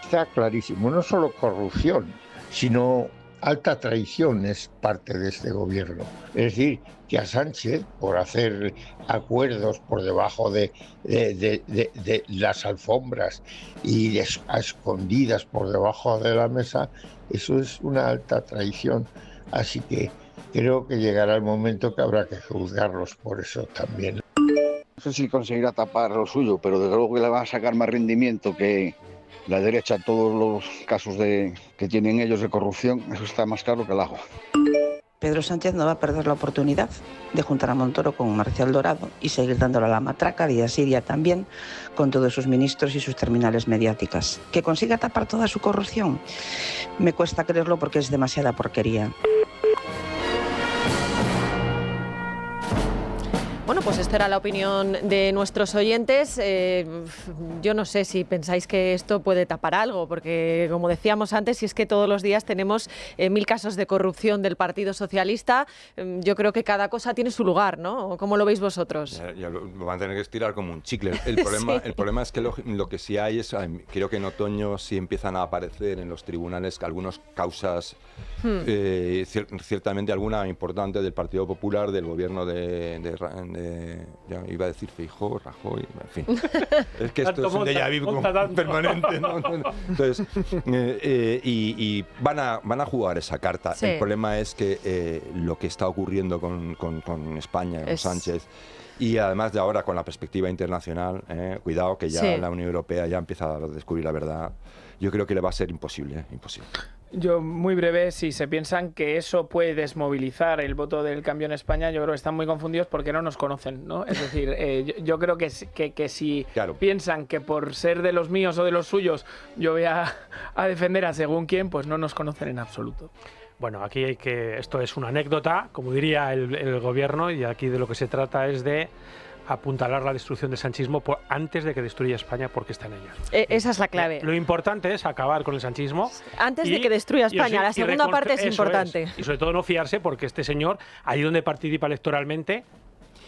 Está clarísimo, no solo corrupción, sino alta traición es parte de este gobierno. Es decir, que a Sánchez, por hacer acuerdos por debajo de las alfombras y a escondidas por debajo de la mesa, eso es una alta traición. Así que creo que llegará el momento que habrá que juzgarlos por eso también. No sé si conseguirá tapar lo suyo, pero desde luego que le va a sacar más rendimiento que la derecha a todos los casos que tienen ellos de corrupción. Eso está más claro que el agua. Pedro Sánchez no va a perder la oportunidad de juntar a Montoro con Marcial Dorado y seguir dándole a la matraca día sí día también con todos sus ministros y sus terminales mediáticas. ¿Que consiga tapar toda su corrupción? Me cuesta creerlo porque es demasiada porquería. Bueno, pues esta era la opinión de nuestros oyentes. Yo no sé si pensáis que esto puede tapar algo, porque como decíamos antes, si es que todos los días tenemos 1000 casos de corrupción del Partido Socialista, yo creo que cada cosa tiene su lugar, ¿no? ¿Cómo lo veis vosotros? Ya lo van a tener que estirar como un chicle. El problema es que lo que sí hay es, creo que en otoño sí empiezan a aparecer en los tribunales algunas causas, ciertamente alguna importante del Partido Popular, del gobierno ya iba a decir Feijóo, Rajoy, en fin. Es que esto es un déjà vu permanente, ¿no? Entonces, y van a jugar esa carta. Sí. El problema es que lo que está ocurriendo con España, con Sánchez, y además de ahora con la perspectiva internacional, cuidado que ya la Unión Europea ya empieza a descubrir la verdad. Yo creo que le va a ser imposible. Yo, muy breve, si se piensan que eso puede desmovilizar el voto del cambio en España, yo creo que están muy confundidos porque no nos conocen, ¿no? Es decir, yo creo que si piensan que por ser de los míos o de los suyos yo voy a defender a según quién, pues no nos conocen en absoluto. Bueno, aquí esto es una anécdota, como diría el gobierno, y aquí de lo que se trata es de apuntalar la destrucción del sanchismo antes de que destruya España, porque está en ella. Esa es la clave. Lo importante es acabar con el sanchismo. Antes de que destruya España, la segunda parte es importante. Y sobre todo no fiarse, porque este señor, ahí donde participa electoralmente,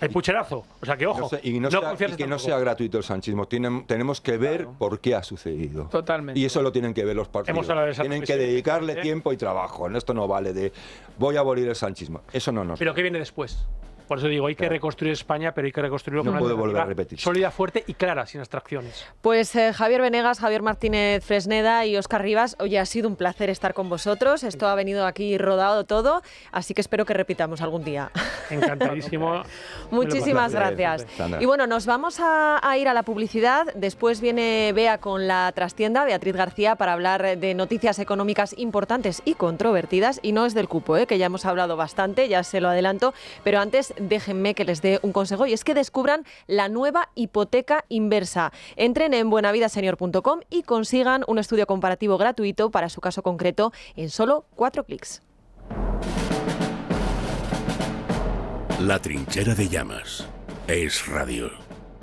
El pucherazo. O sea, que ojo. Que no sea gratuito el sanchismo. Tenemos que ver por qué ha sucedido. Totalmente. Y eso lo tienen que ver los partidos. Tienen que dedicarle tiempo y trabajo. Esto no vale de voy a abolir el sanchismo. Eso no nos. Pero ¿qué viene después? Por eso digo, hay que reconstruir España, pero hay que reconstruirlo con una alternativa sólida, fuerte y clara, sin abstracciones. Pues Javier Venegas, Javier Martínez Fresneda y Óscar Rivas, oye, ha sido un placer estar con vosotros. Esto ha venido aquí rodado todo, así que espero que repitamos algún día. Encantadísimo. Muchísimas gracias. Y bueno, nos vamos a ir a la publicidad. Después viene Bea con la trastienda, Beatriz García, para hablar de noticias económicas importantes y controvertidas. Y no es del cupo, que ya hemos hablado bastante, ya se lo adelanto, pero antes déjenme que les dé un consejo, y es que descubran la nueva hipoteca inversa. Entren en buenavidasenior.com y consigan un estudio comparativo gratuito para su caso concreto en solo 4 clics. La trinchera de llamas es radio.